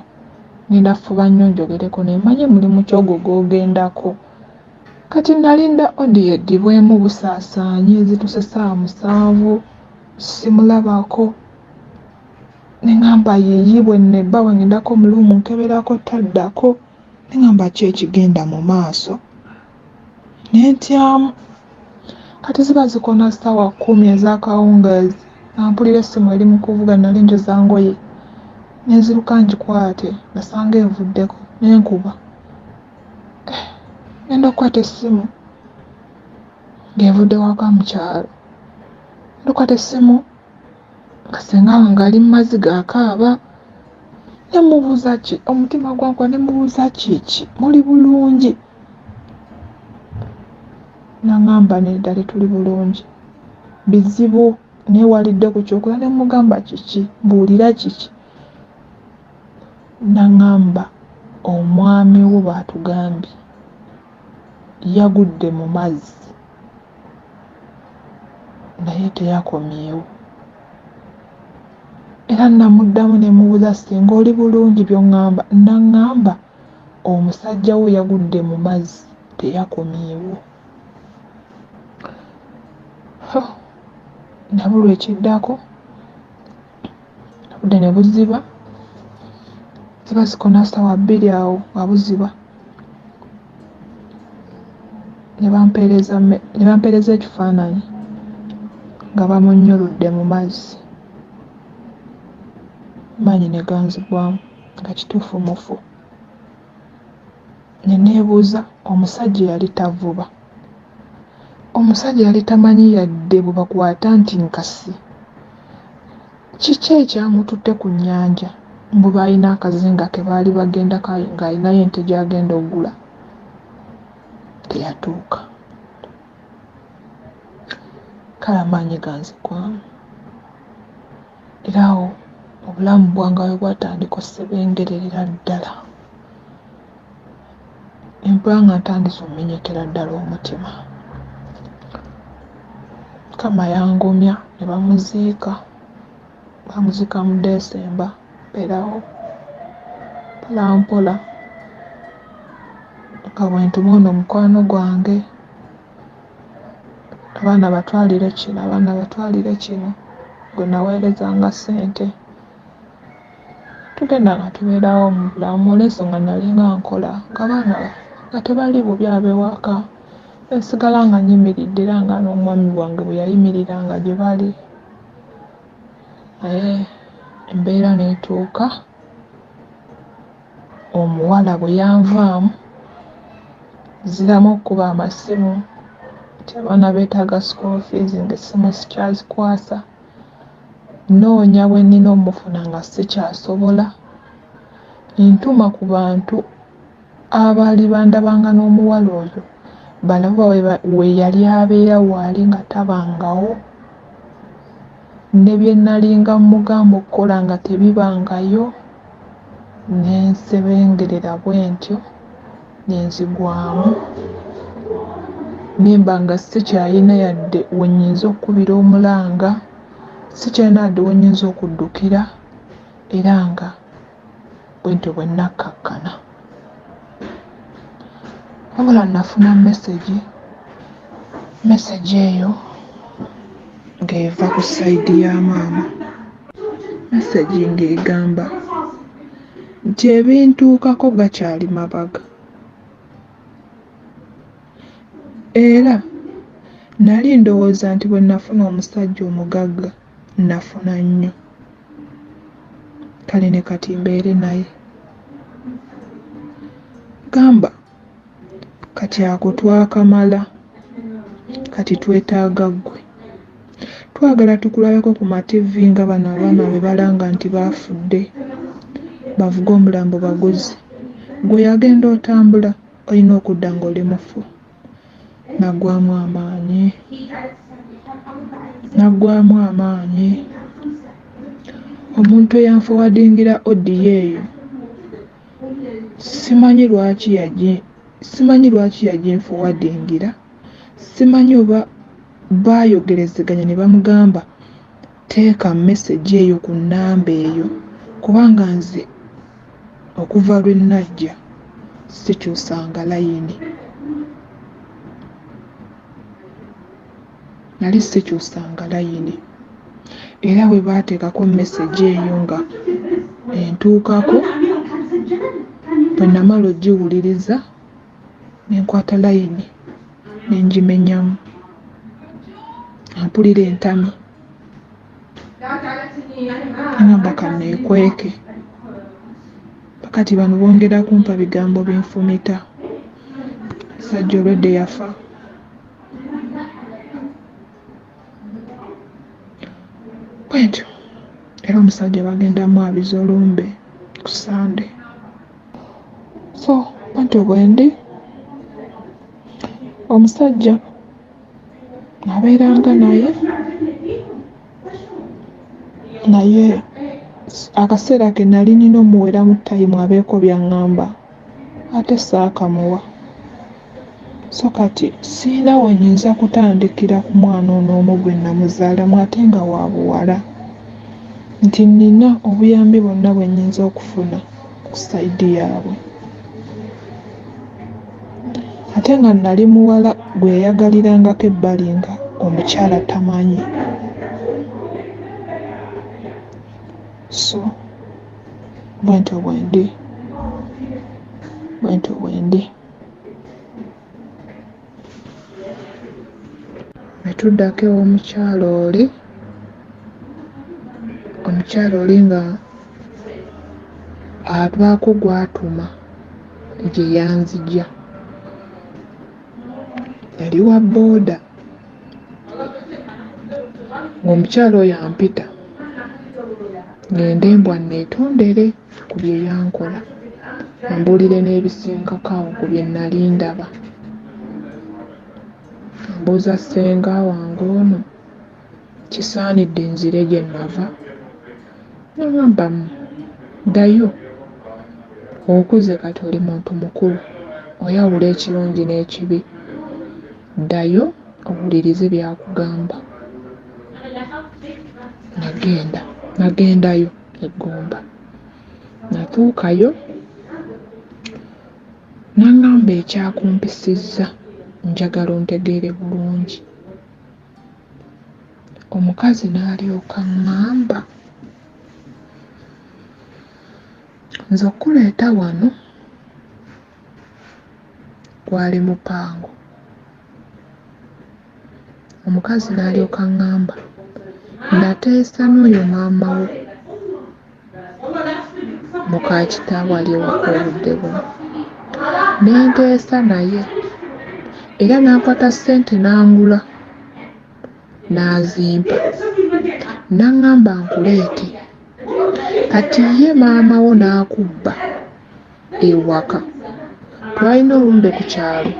Ngenda fuba nnyo njogereko naye manye mulimu ky'ogwo gw'ogendako. Kati nalinda audio eddibwemu busaasaanye ezituuse ssaawa 7 simulabako. Ne ŋŋamba yeeyi bwe nnebba bwe ngendako mu luumu nkeberako taddako. Ne ŋŋamba ki ekigenda mu maaso. Ne ntyamu. Kati ziba zikona ssaawa 10 ez'akawungeezi nga mpulira essimu eri mu kuvuga nali njoza ngoye. Ne nziruka ngikwate nasanga envuddeko ne nkuba. Ngenda okukwata essimu ng'evudde waka mu kyalo. Ndukwata essimu nga Ssenga wange ali mu maziga akaaba. Ne mubuuza ki, omutima gwankuba ne mubuuza kiki, muli bulungi? N'aŋŋamba nedda tuli bulungi. Bizibu neewalidde ku kyokola ne mugamba kiki, mbuulira kiki. N'aŋŋamba omwami wo baatugambye yagudde mu mazzi naye teyakomyewo. Era namuddamu ne mubuuza singa oli bulungi by'oŋŋamba. N'aŋŋamba omusajja wo yagudde mu mazzi teyakomyewo. Nabulwa ekiddako obudde ne buziba. Ziba zikona ssaawa 2 awo nga buziba. Ne bampeereza ekifaananyi nga bamunnyuludde mu mazzi. Maanyi ne ganzigwamu nga kituufu mufu. Ne neebuuza omusajja yali tavuba omusajja yali tamanyi yadde bwe bakwata nti nkasi kiki ekyamututte ku nnyanja mbu baalina akazinga ke baali bagenda ng'alinayo ente gy'agenda okugula teyatuuka. Kale amaanyi ganzikwamu era awo obulamu bwange bwe bwatandika ossebengerera ddala empula nga ntandise omenyekera ddala omutima. Mukama yangumya ne bamuziika mu Desemba mpeerawo mpola nga bwe ntuma ono mukwano gwange abaana batwalire kino gwe naweerezanga ssente tugenda nga tubeerawo mu bulamu olw'ensonga nalinga nkola ng'abaana nga tebali bubi ab'ewaka nsigala nga nyimiridde era nga n'omwami wange bwe yayimiriranga gye bali naye embeera n'etuuka omuwala bwe yanvaamu ziramu okkuba amasimu nti abaana beetaaga school fees ng'essimu sikyazikwasa noonya bwe nnina omufuna nga sikyasobola ntuma ku bantu abaali bandabanga n'omuwala oyo balaba we yali abeera waali nga tabangawo ne bye nalinga mugamba okukola nga tebibangayo nensebengerera bwe ntyo nenzigwamu nemba nga sikyalina yadde wenyinza okukubira omulanga sikyalina yadde wenyinza okuddukira era nga bwe ntyo bwe nakkakkana. Wabula nafuna mesegi eyo ng'eva ku sayidi ya maama mesegi ng'egamba nti ebintuukako gakyali mabaga era nali ndowooza nti bwe nafuna omusajja omugagga nafuna nnyo kale ne kati mbeere naye gamba kati ako twakamala kati twetaaga ggwe twagala tukulabeko ku mativi nga bano abaana be balanga nti baafudde bavuga omulambo baguzi gwe yagenda otambula olina okudda ng'oli mufu. Naggwamu amaanyi omuntu eyanfowadingira odiyo eyo simanyi lwaki yaginfowadingira simanyi oba baayogerezeganya ne bamugamba teeka mesegi eyo ku nnamba eyo kubanga nze okuva lwe najja sikyusanga layini nali sikyusanga layini era bwe baateekako mesegi eyo nga entuukako bwe namala ogiwuliriza nenkwata layini nengimenyamu mpulira entami ngamba kanneekweke pakati bano bongera kumpa bigambo binfumita sajja olwedde yafa bwentyo era omusajja bagendamu abiza olumbe ku Sande so bwentyo bwendi omusajja abeeranga naye akaseera ke nali nina omuweramu tayimu abeeko byaŋŋamba ate saakamuwa so kati siina wenyinza kutandikira ku mwana ono omu gwe namuzaalamu ate nga wa buwala nti nina obuyambi bwonna bwe nnyinza okufuna ku sayidi yaabwe ate nga nali muwala gwe yayagalirangako ebbali nga omukyala tamanyi so bwentyo bwendi netuddako ew'omukyala oli nga abaako gwatuma gye yanzija yali wa booda ng'omukyala oyo ampita ngende embwa neetondere ku bye yankola, ambuulire n'ebisinkakaawo ku bye nali ndaba. Mbuuza Ssenga wange ono kisaanidde nzire gye nava? Nagamba ddayo, okuze kati oli muntu mukulu, oyawula ekirungi n'ekibi, ddayo owulirize byakugamba. Nagendayo eggumba, natuukayo nangamba ekyakumpisizza njagala ontegeere bulungi. Omukazi n'alyoka ŋŋamba, nze okuleeta wano gwali mupango. Omukazi n'alyoka ŋŋamba, nateesa n'oyo maama wo muka kitaawo ali ewaka obudde buno, nenteesa naye era n'akwata ssente n'angula n'azimpa, n'aŋŋamba nkuleete. Kati ye maama wo n'akubba ewaka, twalina olumbe ku kyalo,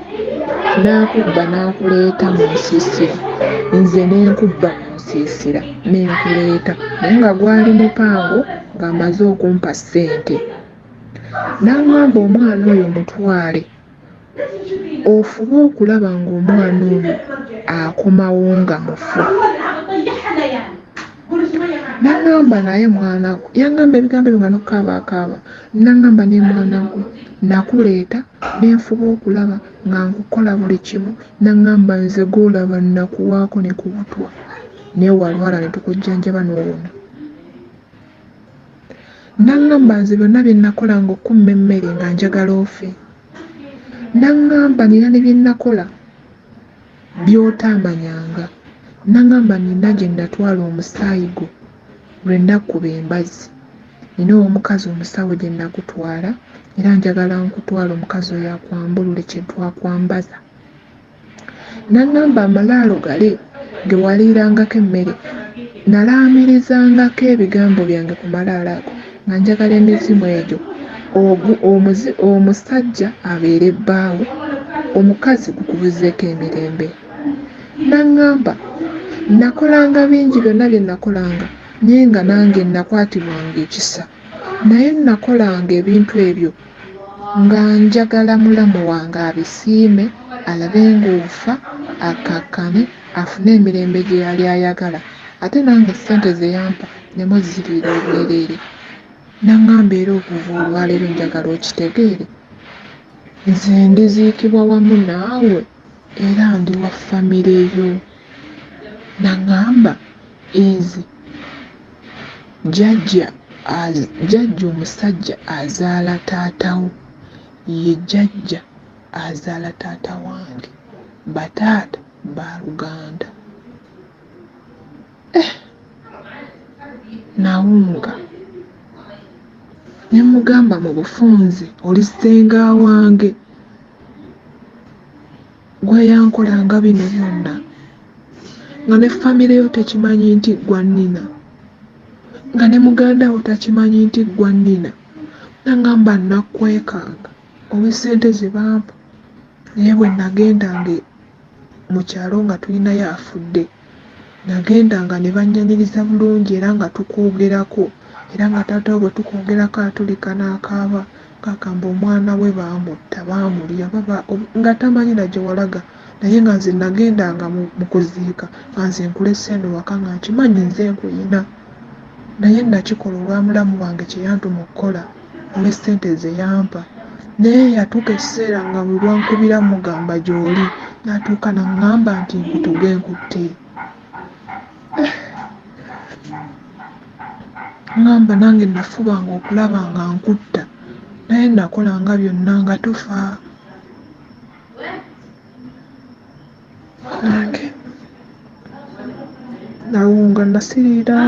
n'akubba n'akuleeta mu nsiisira, nze n'enkubba mu nsiisira n'enkuleeta, naye nga gwali mupango ng'amaze okumpa ssente. N'aŋŋamba omwana oyo mutwale, ofube okulaba ng'omwana oyo akomawo nga mufu. N'aŋŋamba naye mwana gwe, yaŋŋamba ebigambo ebyo nga n'okukaabakaaba. N'aŋŋamba ne mwana gwe, nakuleeta n'enfuba okulaba nga nkukola buli kimu. N'aŋŋamba nze gw'olaba nakuwaako ne ku butwa, naye walwala ne tukujjanjaba n'owona. N'aŋŋamba nze byonna bye nakolanga okkumma emmere nga njagala ofe. N'aŋŋamba nina ne bye nakola by'otaamanyanga. N'aŋŋamba nina gye natwala omusaayi gwo lwe nakkuba embazzi. Nina omukazi omusawo gye nagutwala, era njagala nkutwala omukazi oyo akwambulule kye twakwambaza. N'aŋŋamba amalaalo gali ge waliirangako emmere, nalaamirizangako ebigambo byange ku malaalo ago nga njagala emizimu egyo omusajja abeere bbaawe, omukazi gukubuzeeko emirembe. N'aŋŋamba nakolanga bingi byonna bye nakolanga, naye nga nange nakwatibwanga ekisa, naye nakolanga ebintu ebyo nga njagala mulamu wange abisiime, alabe ng'ofa, akakkane, afune emirembe gye yali ayagala, ate nange ssente ze yampa ne muziriira obwereere. N'aŋŋamba era okuva olwaleero njagala okitegeere, nze ndiziikibwa wamu naawe era ndi wa famire yo. N'aŋŋamba nze jjajja omusajja azaala taatawo, ye jjajja azaala taata wange, bataata baaluganda. Nawunga ne mugamba mu bufunze, oli Ssenga wange gwe yankolanga bino byonna, nga ne famire yo tekimanyi nti gwa nnina, nga ne muganda wo takimanyi nti gwa nnina. N'aŋŋamba nakwekanga olw'essente ze bampa, naye bwe nagendanga mu kyalo nga tulinayo afudde, nagendanga ne bannyanyiriza bulungi era nga tukwogerako, era nga taata we bwe tukwogerako atulika n'akaaba kakamba omwana we baamutta, baamulya nga tamanyi na gye walaga, naye nga nze nagendanga mu kuziika nga nze nkulese eno waka nga nkimanyi nze nkuyina, naye nakikola olwamulamu wange kye yantuma okukola olw'essente ze yampa. Naye yatuuka ekiseera nga bwe lwankubira mugamba gy'oli, n'atuuka n'aŋŋamba nti nkutuge nkutte. Ŋŋamba nange nafubanga okulaba nga nkutta, naye nakolanga byonna nga tufa. Nange nawunga nasirira,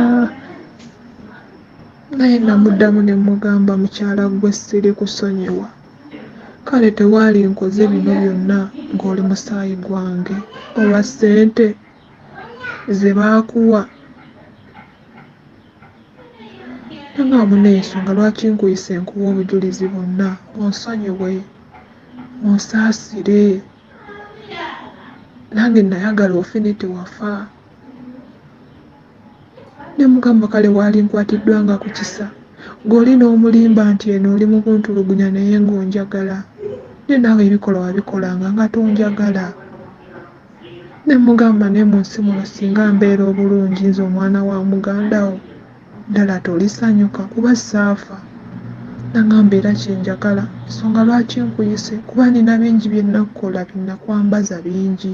naye namuddamu ne mugamba mukyala gwe siri kusonyiwa, kale tewaali nkoze bino byonna ng'oli musaayi gwange olwa ssente ze baakuwa nga muneensonga lwaki nkuyise nkuwa obujulizi bwonna onsonyiwe onsaasire nange nayagala ofene tewafa. Ne mugamba kale waali nkwatiddwa nga ku kisa ng'oli n'omulimba nti eno oli mu kuntulugunya naye ng'onjagala ne naawe ebikola wabikolanga nga tonjagala. Ne mugamba ne mu nsi muno singa mbeera obulungi nze omwana wa mugandawo ddala tolisanyuka kuba saafa. Nangamba era kyenjagala ensonga lwaki nkuyise kuba nina bingi bye nnakukola binnakwambaza bingi.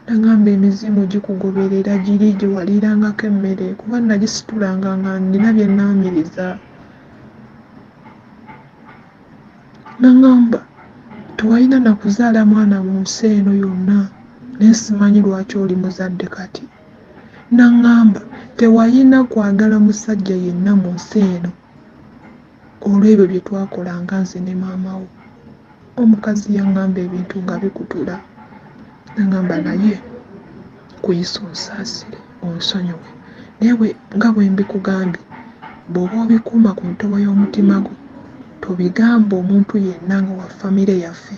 Nangamba emizimu gikugoberera giri gye waliirangako emmere kuba nagisitulanga nga nina bye nnaamiriza. Nangamba tewalina nakuzaala mwana mu nsi eno yonna naye simanyi lwaki oli muzadde kati. Nangamba tewalina kwagala musajja yenna mu nsi eno olw'ebyo bye twakolanga nze ne maama wo. Omukazi yangamba ebintu nga bikutula. Nangamba naye kuyisa onsaasire onsonyiwe naye nga bwe mbikugambye bw'oba obikuuma ku ntobo y'omutima gwo tobigamba omuntu yenna nga wa famire yaffe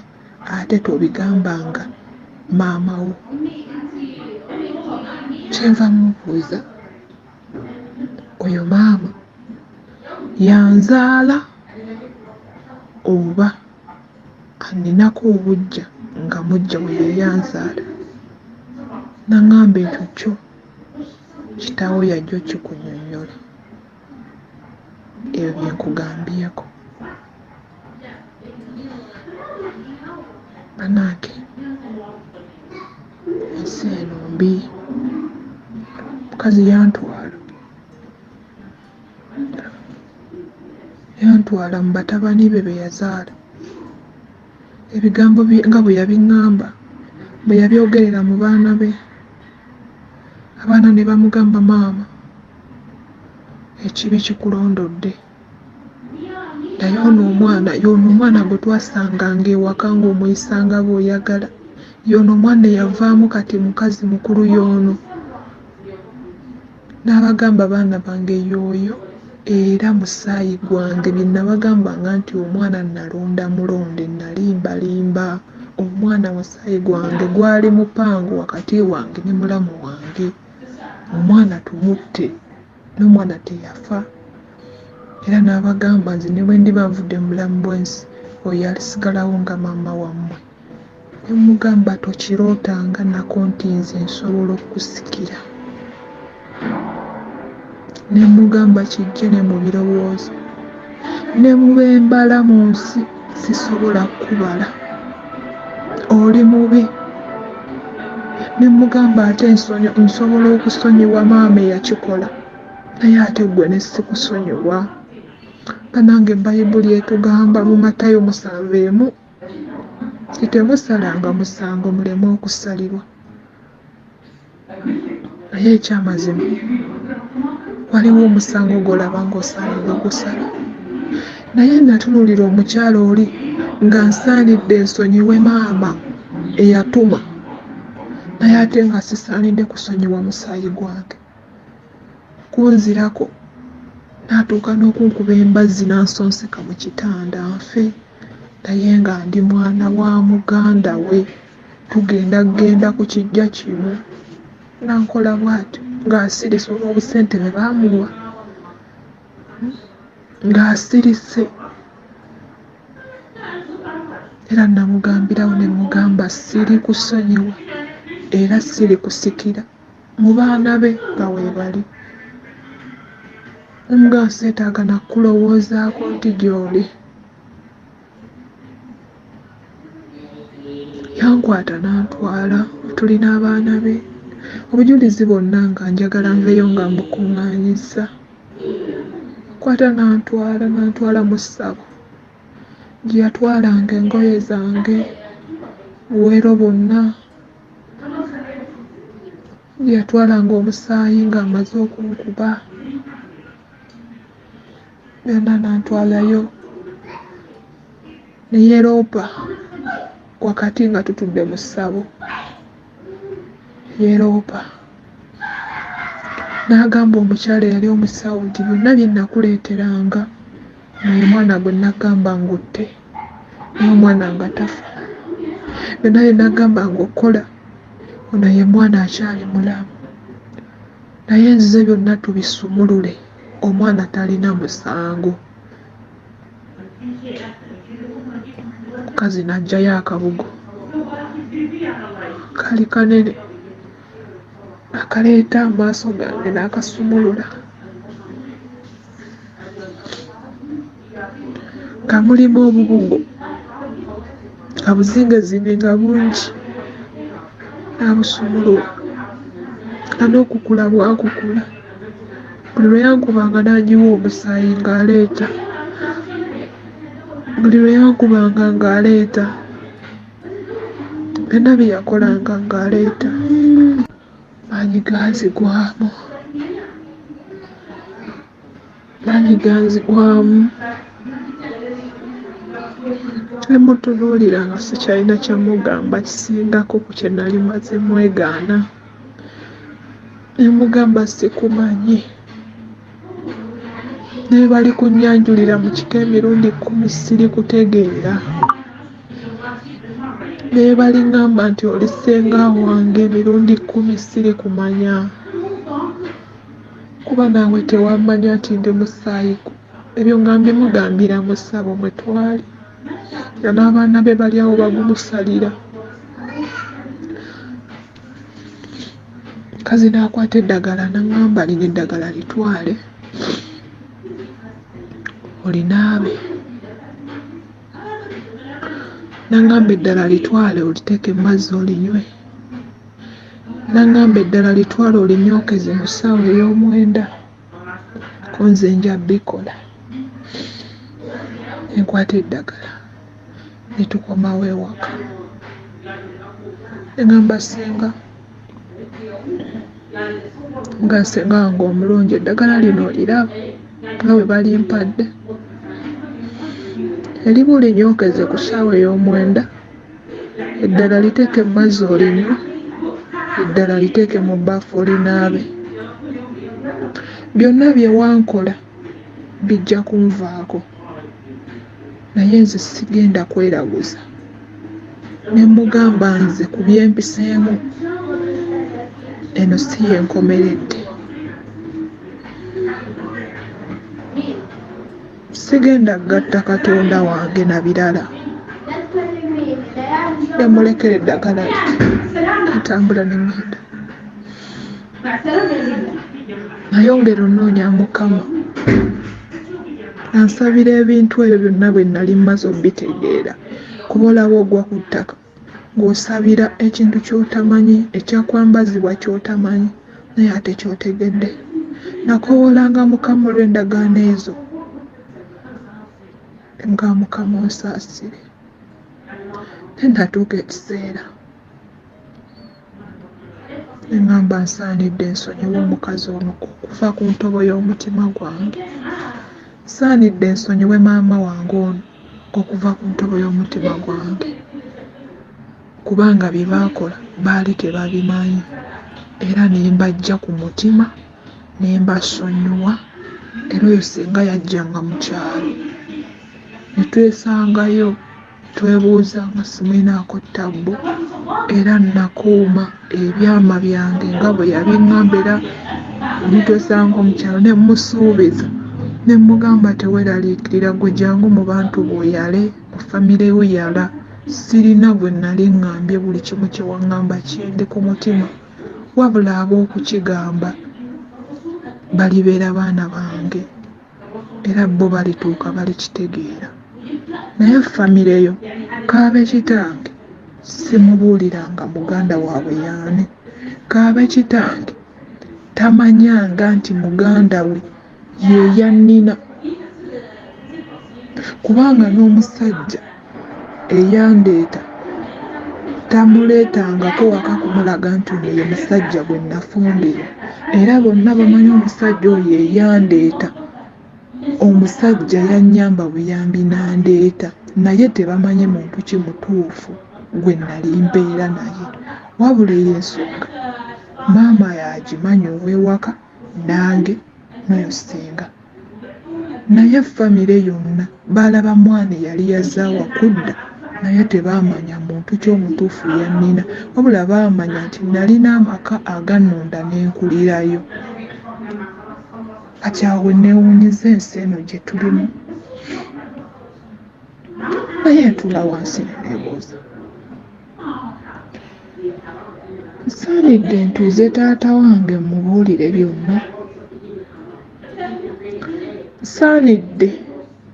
ate tobigambanga maama wo. Kyenva mubuuza oyo maama yanzaala oba aninako obujja nga mujja we yeyanzaala. Nangamba ekyo kyo kitaawo yajja kikunnyonnyola ebyo bye nkugambyeko. Bannange ensi eno mbi. Mukazi yantwala mu batabani be be yazaala. Ebigambo nga bwe yabiŋŋamba bwe yabyogerera mu baana be, abaana ne bamugamba maama ekibi kikulondodde. Naye ono omwana gwe twasanganga ewaka ng'omuyisanga bw'oyagala y'ono omwana eyavaamu kati mukazi mukulu y'ono. N'abagamba baana bange y'oyo era musaayi gwange bye nabagambanga nti omwana nalonda mulonde nalimbalimba. Omwana musaayi gwange gwali mupango wakati wange ne mulamu wange. Omwana tumutte n'omwana teyafa. Era n'abagamba nze ne bwe ndiba nvudde mu bulamu bw'ensi oyo alisigalawo nga maama wammwe. Ne mugamba tokirootanga nako nti nze nsobola okusikira. Ne mugamba kijje ne mu birowoozo ne mu bembala mu nsi sisobola kubala oli mubi. Ne mugamba ate nsobola okusonyiwa maama eyakikola naye ate gwe ne sikusonyiwa. Bannange Bayibuli etugamba mu Matayo 7:1 nti temusalanga musango muleme okusalirwa. Naye ekyamazima waliwo omusango gw'olaba ng'osaanidde ogusala. Naye natunuulira omukyala oli nga nsaanidde nsonyiwe maama eyatuma naye ate nga sisaanidde kusonyiwa musaayi gwange. Kunzirako n'atuuka n'okunkuba embazzi n'ansonseka mu kitanda nfe naye nga ndi mwana wa muganda we tugenda ku kijja kimu. Nankola bw'atyo ng'asirise olw'obusente bwe baamuwa ng'asirise. Era namugambirawo ne mugamba siri kusonyiwa era siri kusikira mu baana be nga weebali. Nga seetaaga nakulowoozaako nti gy'oli. Yankwata n'antwala tulina abaana be obujulizi bwonna nga njagala nveyo nga mbukuŋŋaanyizza. Kwata n'antwala mu ssabo gye yatwalanga engoye zange buwero bwonna, gye yatwalanga omusaayi ng'amaze okunkuba. Byonna n'antwalayo ne yeeroopa wakati nga tutudde mu ssabo. Yeeroopa n'agamba omukyala yali omusawo nti byonna bye nakuleeteranga naye mwana gwe nagamba ngutte naye omwana nga tafa, byonna bye nagamba ngaokola ono ye mwana akyali mulamu, naye nzize byonna tubisumulule, omwana talina musango. Omukazi n'aggyayo akabugo kali kanene akaleeta amaaso gange n'akasumulula nga mulimu obubugo nga buzingezine nga bungi, n'abusumulula nga n'okukula bwakukula. Buli lwe yankubanga n'anyiwa omusaayi ng'aleeta, buli lwe yankubanga ng'aleeta, byonna bye yakolanga ng'aleeta. Maanyi ganzigwamu, maanyi ganzigwamu. Ne mutunuulira nga sikyalina kyamugamba kisingako ku kye nali maze mwegaana. Ne mugamba sikumanyi. Ne bali kunnyanjulira mu kika emirundi 10 siri kutegeera. Ne balingamba nti oli Ssenga Wange emirundi 10 siri kumanya. Kuba naawe tewamanya nti ndi musaayiku. Ebyo nga mbimugambira mu ssabo mwe twali. Nga n'abaana be bali awo bagumusalira. Kazi n'akwata eddagala n'aŋŋamba lino eddagala litwale olinaabe. N'aŋŋamba eddala litwale oliteeke mu mazzi olinywe. N'aŋŋamba eddala litwale olinyookeze mu ssaawa ey'omwenda. Ko nze nja bikola. Ne nkwata eddagala ne tukomawo ewaka. Ne ŋŋamba Ssenga, nga Ssenga wange omulungi, eddagala lino oliraba nga bwe balimpadde. Erimu olinyookeze ku ssaawa ey'omwenda, eddala liteeke mu mazzi olinywe, eddala liteeke mu bbaafu olinaabe. Byonna bye wankola bijja kunvaako, naye nze sigenda kweraguza. Ne mugamba nze ku byempiseemu eno si yenkomeredde. Sigenda gatta Katonda wange na birala. Yamulekera eddagala ntambula ne ŋŋenda. Nayongera onoonya Mukama ansabira ebintu ebyo byonna bwe nali mmaze obitegeera. Kuba olaba ogwa ku ttaka ng'osabira ekintu ky'otamanyi, ekyakwambazibwa ky'otamanyi naye ate ky'otegedde. Nakoowolanga Mukama olw'endagaano ezo nga Mukama onsaasire. Ne natuuka ekiseera ne ŋŋamba nsaanidde nsonyiwe omukazi ono okuva ku ntobo y'omutima gwange. Nsaanidde nsonyiwe maama wange ono okuva ku ntobo y'omutima gwange. Kubanga bye baakola baali tebabimanyi. Era ne mbajja ku mutima ne mbasonyiwa. Era oyo Ssenga yajjanga mu kyalo. Ne twesangayo twebuuza nga simwinaako ttabbo. Era nakuuma ebyama byange nga bwe yabiŋŋamba. Era omutwesanga omukyalo ne musuubiza ne mugamba teweeraliikirira gwe jangu mu bantu bw'oyale mu famire we yala. Sirina gwe nali ŋŋambye, buli kimu kye waŋŋamba kindi ku mutima, wabula ab'okukigamba balibeera baana bange era bo balituuka balikitegeera. Naye famire yo kaabe kitange simubuuliranga muganda waabwe y'ani. Kaabe kitange tamanyanga nti muganda we ye yannina. Kubanga n'omusajja eyandeeta tamuleetangako waka kumulaga nti ono ye musajja gwe nafumbirwa. Era bonna bamanyi omusajja oyo eyandeeta. Omusajja yannyamba buyambi nandeeta, naye tebamanyi muntu ki mutuufu gwe nali mbeera naye. Wabula eyo ensonga maama yagimanyi ow'ewaka nange n'oyo Ssenga. Naye famire yonna baalaba mwana yali yazaawa kudda naye tebaamanya muntu ky'omutuufu yannina, wabula baamanya nti nalina amaka agannonda n'enkulirayo. Kati awo we neewuunyiza ensi eno gye tulimu. Naye ntuula wansi ne neebuuza, nsaanidde ntuuze taata wange mubuulire byonna? Nsaanidde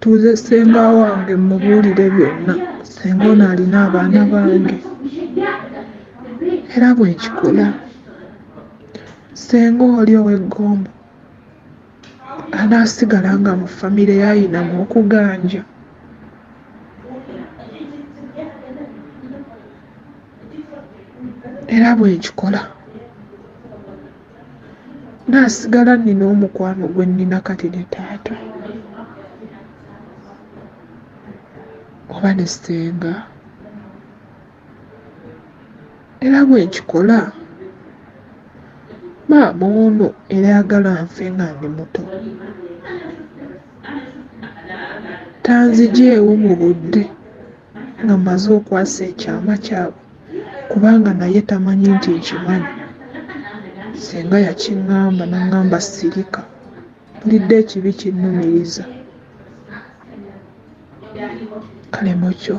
tuuze Ssenga wange mubuulire byonna? Ssenga ono alina abaana bange era bwe nkikola Ssenga oli ow'eggombo anaasigala nga mu famire yayinamu okuganja. Era bwe nkikola naasigala nnina omukwano gwe nnina kati ne taata oba ne Ssenga. Era bwe nkikola maama ono era ayagala nfe nga ndi muto tanzijeewo mu budde nga mmaze okwasa ekyama kyabwe, kubanga naye tamanyi nti nkimanyi. Ssenga yakiŋŋamba n'aŋŋamba sirika, bulidde ekibi kinnumiriza. Kale mukyo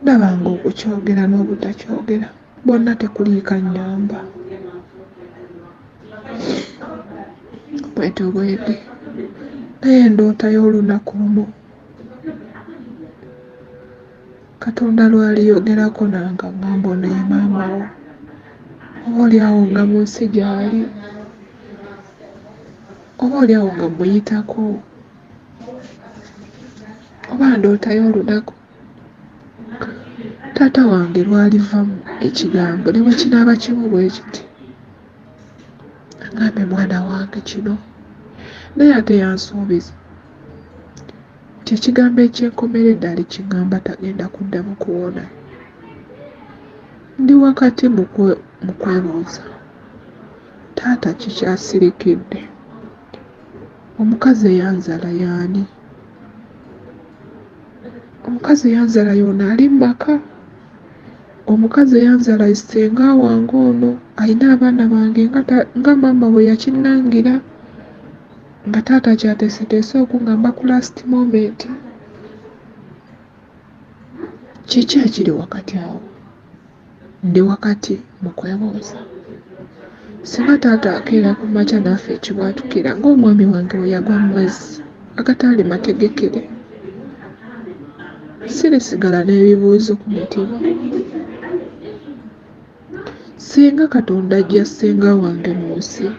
ndabanga okukyogera n'obutakyogera bonna tekuliika nnyamba. Bwetobwede naye ndootayo olunaku lumu Katonda lwaliyogerako nange aŋŋamba ono ye maama wo, oba oliawo nga mu nsi gy'ali, oba oliawo nga muyitako, oba ndootayo olunaku taata wange lwalivamu ekigambo ne bwe kinaaba kimu bwe kiti, aŋŋambe mwana wange kino, naye ate yansuubiza nti ekigambo ekyenkomeredde alikiŋŋamba tagenda kuddamu kuwona. Ndi wakati mu kwebuuza, taata kikyasirikidde, omukazi eyanzaala y'ani? Omukazi eyanzaala y'ono ali mu maka? Omukazi eyanzaala Ssenga wange ono alina abaana bange nga maama bwe yakinnangira, nga taata kyateeseteese okuŋŋamba ku last moment. Kiki ekiri wakati awo? Ndi wakati mu kwebuuza. Singa taata akeera ku makya naffe ekibwatukira ng'omwami wange bwe yagwa mu mazzi agataali mategekere, sirisigala n'ebibuuzo ku mutima. Singa Katonda ajja Ssenga wange mu nsi,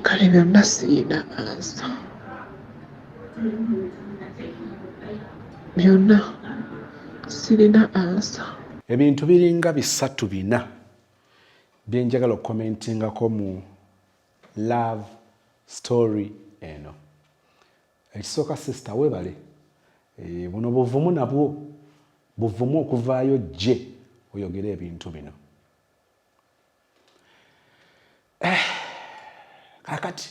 kale byonna sirina ansa. Byonna sirina ansa. Ebintu biringa 3-4 byenjagala okukomentingako mu love story eno. Ekisooka sister webale, buno buvumu nabwo buvumu okuvaayo gye oyogere ebintu bino. Kakati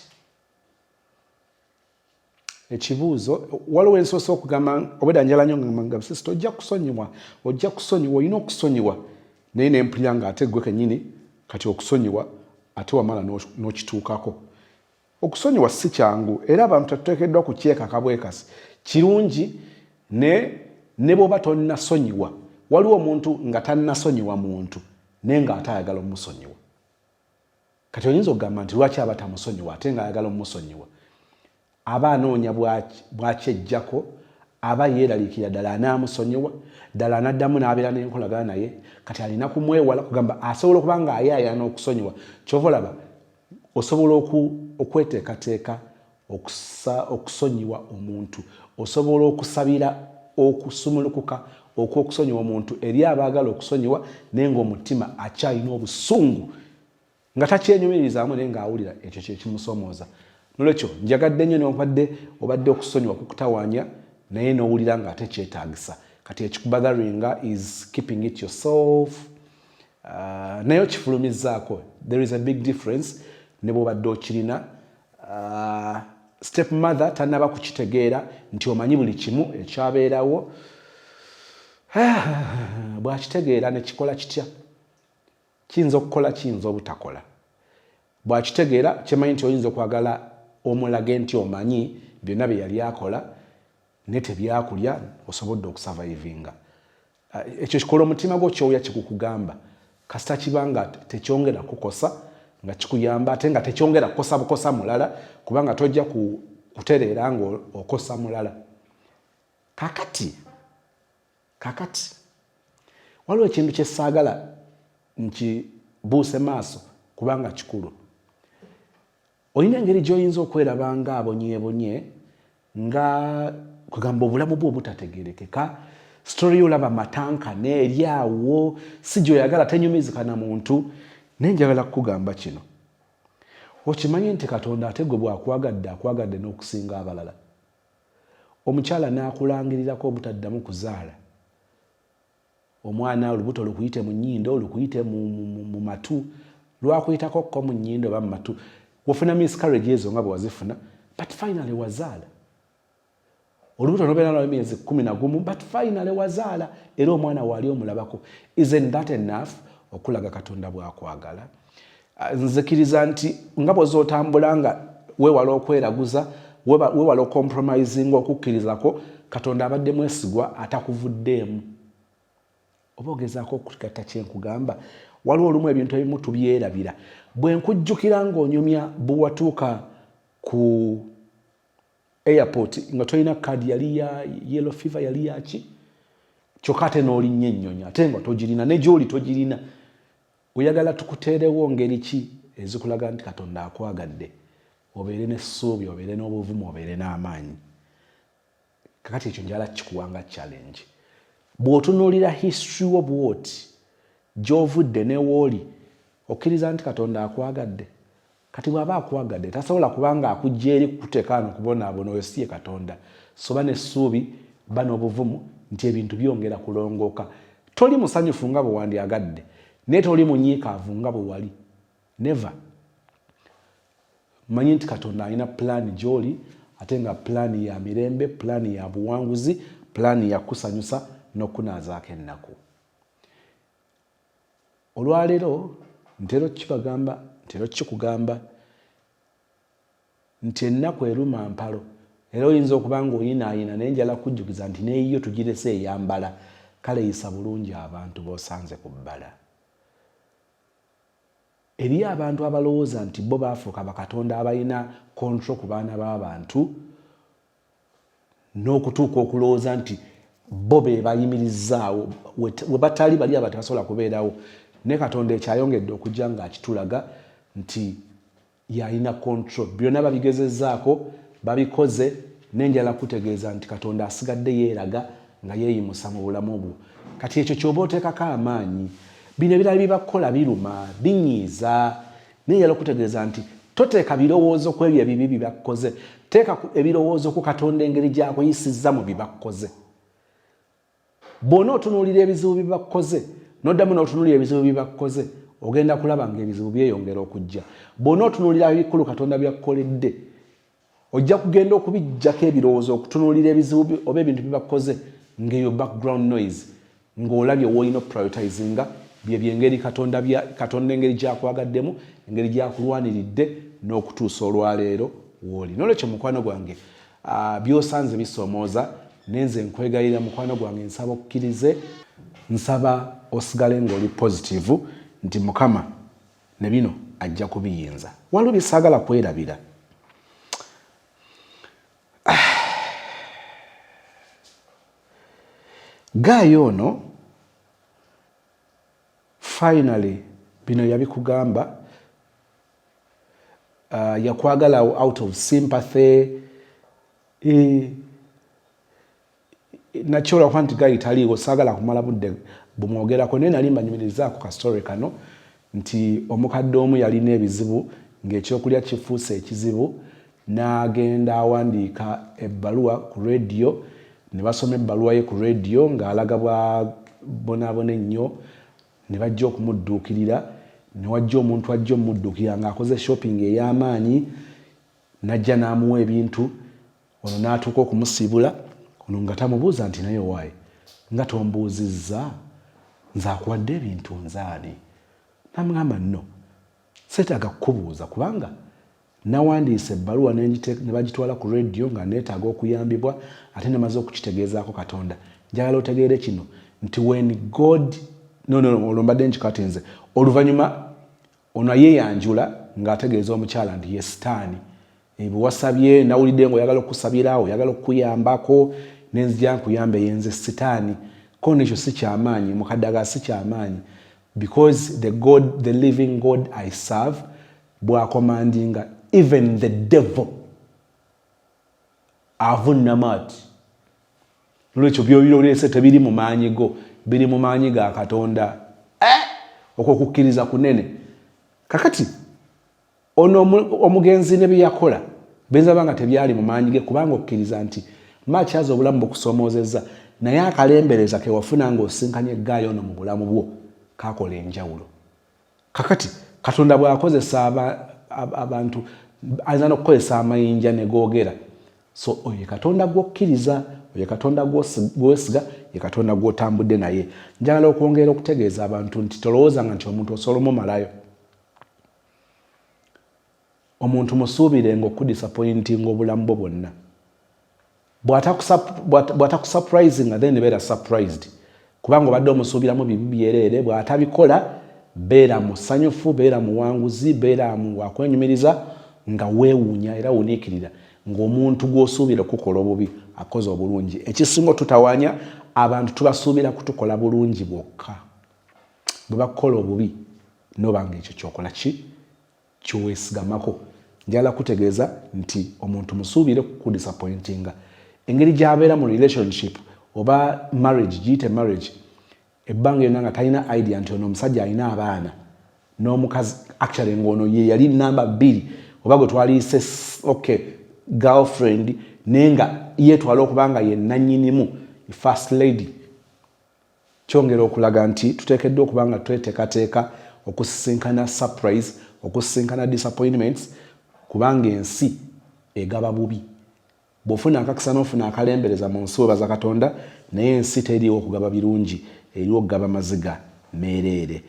ekibuuzo waliwo ensoso okugamba obwedda njala nnyo nga sister ojja kusonyiwa, olina okusonyiwa, naye nempulira nga ate gwe kennyini kati okusonyiwa ate wamala n'okituukako. Okusonyiwa si kyangu era abantu tetuteekeddwa kukyeka kabwekasi. Kirungi ne bw'oba tonnasonyiwa, waliwo omuntu nga tannasonyiwa muntu naye nga ate ayagala omusonyiwa. Kati oyinza okugamba nti lwaki aba tamusonyiwa ate nga ayagala omusonyiwa? Aba anoonya bwakyejjako, aba yeeraliikira ddala anaamusonyiwa, ddala anaddamu n'abeera n'enkolagana naye, kati alina kumwewala kugamba asobola okuba nga ayaaya n'okusonyiwa. Kyova olaba osobola okweteekateeka okusonyiwa omuntu, osobola okusabira okusumulukuka okw'okusonyiwa omuntu eri abaagala okusonyiwa naye ng'omutima akyalina obusungu nga takyenyumirizaamu naye ng'awulira ekyo kyekimusomooza. Nolwekyo njagadde nnyo newankubadde obadde okusonyiwa kukutawaanya naye n'owulira nga ate kyetaagisa. Kati ekikubagaringa is keeping it yourself, nayo kifulumizaako. There is a big difference ne bw'obadde okirina. Step mother tanaba kukitegeera nti omanyi buli kimu ekyabeerawo. Bw'akitegeera ne kikola kitya? Kiyinza okukola, kiyinza obutakola. Bw'akitegeera kimanyi nti oyinza okwagala omulage nti omanyi byonna bye yali akola ne tebyakulya osobodde okusurvivinga. Ekyo kikola omutima gwo kyoya kikukugamba kasita kibanga tekyongera kukosa nga kikuyamba ate nga tekyongera kukosa bukosa mulala kubanga tojja kutereera nga okosa mulala. Kakati waliwo ekintu kye ssaagala nkibuuse maaso kubanga kikulu. Olina engeri gy'oyinza okwerabanga abonyeebonye nga kugamba obulamu bwo obutategerekeka. Story olaba matankane eri awo si gy'oyagala tenyumizika na muntu. Naye njagala kukugamba kino. Okimanyi nti Katonda ate gwe bw'akwagadde akwagadde n'okusinga abalala. Omukyala n'akulangirirako obutaddamu kuzaala. Omwana olubuto lukuyite mu nnyindo, lukuyite mu matu, lwakuyitako ko mu nnyindo oba mu matu. Wafuna miscarriage ezo nga bwe wazifuna, but finally wazaala. Olubuto n'obeera nalwo emyezi 11, but finally wazaala era omwana waali omulabako. Isn't that enough okulaga Katonda bw'akwagala? Nzikiriza nti nga bw'ozootambula nga weewala okweraguza, weewala ocompromising okukkirizako, Katonda abadde mwesigwa atakuvuddeemu. Oba ogezaako okugatta kye nkugamba, waliwo olumu ebintu ebimu tubyerabira. Bwe nkujjukira ng'onyumya bwe watuuka ku airport nga tolina kaadi yali ya yellow fever yali yaki kyokka ate n'olinnya ennyonyi ate nga togirina ne gy'oli togirina. Oyagala tukuteerewo ngeri ki ezikulaga nti Katonda akwagadde obeere n'essuubi, obeere n'obuvumu, obeere n'amaanyi. Kakati ekyo njala kikuwanga challenge. Bw'otunuulira history wo bw'oti gy'ovudde ne wooli okkiriza nti Katonda akwagadde. Kati bw'aba akwagadde tasobola kubanga akujja eri kukuteekaano kubonaabona oyo si ye Katonda. Soba n'essuubi ba n'obuvumu nti ebintu byongera kulongooka. Toli musanyufu nga bwe wandyagadde naye toli munyiikaavu nga bwe wali. Never. Manyi nti Katonda alina pulaani gy'oli ate nga pulaani ya mirembe, pulaani ya buwanguzi, pulaani ya kusanyusa n'okunaazaako ennaku. Olwaleero ntera kikugamba nti ennaku eruma mpalo era oyinza okuba nga oyinaayina naye njala kujjukiza nti neeyiyo tugirese eyambala. Kale yisa bulungi abantu b'osanze ku bbala. Eriyo abantu abalowooza nti bo baafuuka bakatonda abalina control ku baana b'abantu n'okutuuka okulowooza nti bo be bayimirizzaawo we batali bali aba tebasobola kubeerawo. Ne Katonda ekyayongedde okujja ng'akitulaga nti yalina control. Byonna babigezezzaako babikoze nenjala kutegeeza nti Katonda asigadde yeeraga nga yeeyimusa mu bulamu obwo. Kati ekyo ky'oba oteekako amaanyi. Bino ebirala bibakola biruma binyiiza. Nenjala okutegeeza nti toteeka birowoozo ku ebyo ebibi bibakkoze. Teeka ebirowoozo ku Katonda engeri gy'akuyisizza mu bibakkoze. Bw'ona otunuulira ebizibu bibakkoze n'oddamu n'otunuulira ebizibu bibakkoze ogenda kulaba ng'ebizibu byeyongera okujja. Bw'ona otunuulira ebikulu Katonda byakkoledde ojja kugenda okubijjako ebirowoozo okutunuulira ebizibu oba ebintu bibakkoze ng'eyo background noise ng'olabye woolina prioritizinga byengeri Katonda engeri gy'akwagaddemu, engeri gy'akulwaniridde n'okutuusa olwaleero wooli. N'olwekyo mukwano gwange by'osanze bisoomooza nenze nkwegayirira mukwano gwange nsaba okkirize, nsaba osigale ng'oli positive nti Mukama ne bino ajja kubiyinza. Waliwo bye saagala kwerabira. Gaayo ono finally bino yabikugamba yakwagala out of sympathy. Nakyola kwa nti Gaayo taliiwo saagala kumala budde bumwogerako naye nali mbanyumirizaako ka story kano nti omukadde omu yalina ebizibu ng'ekyokulya kifuuse ekizibu n'agenda awandiika ebbaluwa ku radio ne basoma ebbaluwa ye ku radio ng'alaga bwa bonaabona ennyo ne bajja okumudduukirira ne wajja omuntu ajja omudduukirira ng'akoze shopping ey'amaanyi najja n'amuwa ebintu ono n'atuuka okumusiibula ono nga tamubuuza nti naye waayi nga tombuuzizza nze akuwadde ebintu nzaani namugamba nno seetaaga kukubuuza kubanga nawandiisa ebbaluwa ne bagitwala ku radio nga neetaaga okuyambibwa ate nemaze okukitegeezaako Katonda njagala otegeere kino nti when God olwo mbadde nkikatinze oluvannyuma ono yeeyanjula ng'ategeeza omukyala nti ye sitaani bwe wasabye nawulidde ng'oyagala okusabirawo oyagala okukuyambako nenzija nkuyambe yenze sitaani ko nekyo si kyamaanyi mukaddaga si kyamaanyi because the living God I serve bw'akomandinga even the devil avunnamaati lwekyo by'obiroleese tebiri mu maanyi go biri mu maanyi ga Katonda okwo kukkiriza kunene kakati ono omugenzi ne byeyakola benza banga tebyali mu maanyi ge kubanga okkiriza nti makyaza obulamu bukusoomoozezza naye akalembereza ke wafuna ng'osinkanye eggaayo ono mu bulamu bwo kakola enjawulo kakati Katonda bw'akozesa abantu ayinza n'okukozesa amayinja ne googera so oyo Katonda gw'okkiriza oyo Katonda gw'osiga ye Katonda gw'otambudde naye njagala okwongera okutegeeza abantu nti tolowoozanga nti omuntu osobola omumalayo omuntu musuubire ng'okudisappointinga obulamu bwo bwonna bw'atakusurprisinga then beera surprised kubanga obadde omusuubiramu bibi byereere bw'atabikola beera musanyufu beera muwanguzi beera wakwenyumiriza nga weewuunya era wuniikirira ng'omuntu gw'osuubira okukola obubi akoze obulungi ekisinga tutawaanya abantu tubasuubira kutukola bulungi bwokka bwe bakukola obubi nobanga ekyo kyokola ki kyoweesigamako njagala kutegeeza nti omuntu musuubire kudisappointinga engeri gy'abeera mu relationship oba marriage giyite marriage ebbanga yonna nga talina idea nti ono omusajja alina abaana n'omukazi actually ng'ono ye yali namba 2 oba gwe twaliise girlfriend naye nga yeetwala okubanga ye nannyinimu first lady kyongera okulaga nti tuteekeddwa okubanga tweteekateeka okusisinkana surprise okusisinkana disappointments kubanga ensi egaba bubi bw'ofuna akakisa n'ofuna akalembereza mu nsi webaza Katonda naye ensi teriiwo okugaba birungi eriwo okugaba maziga meereere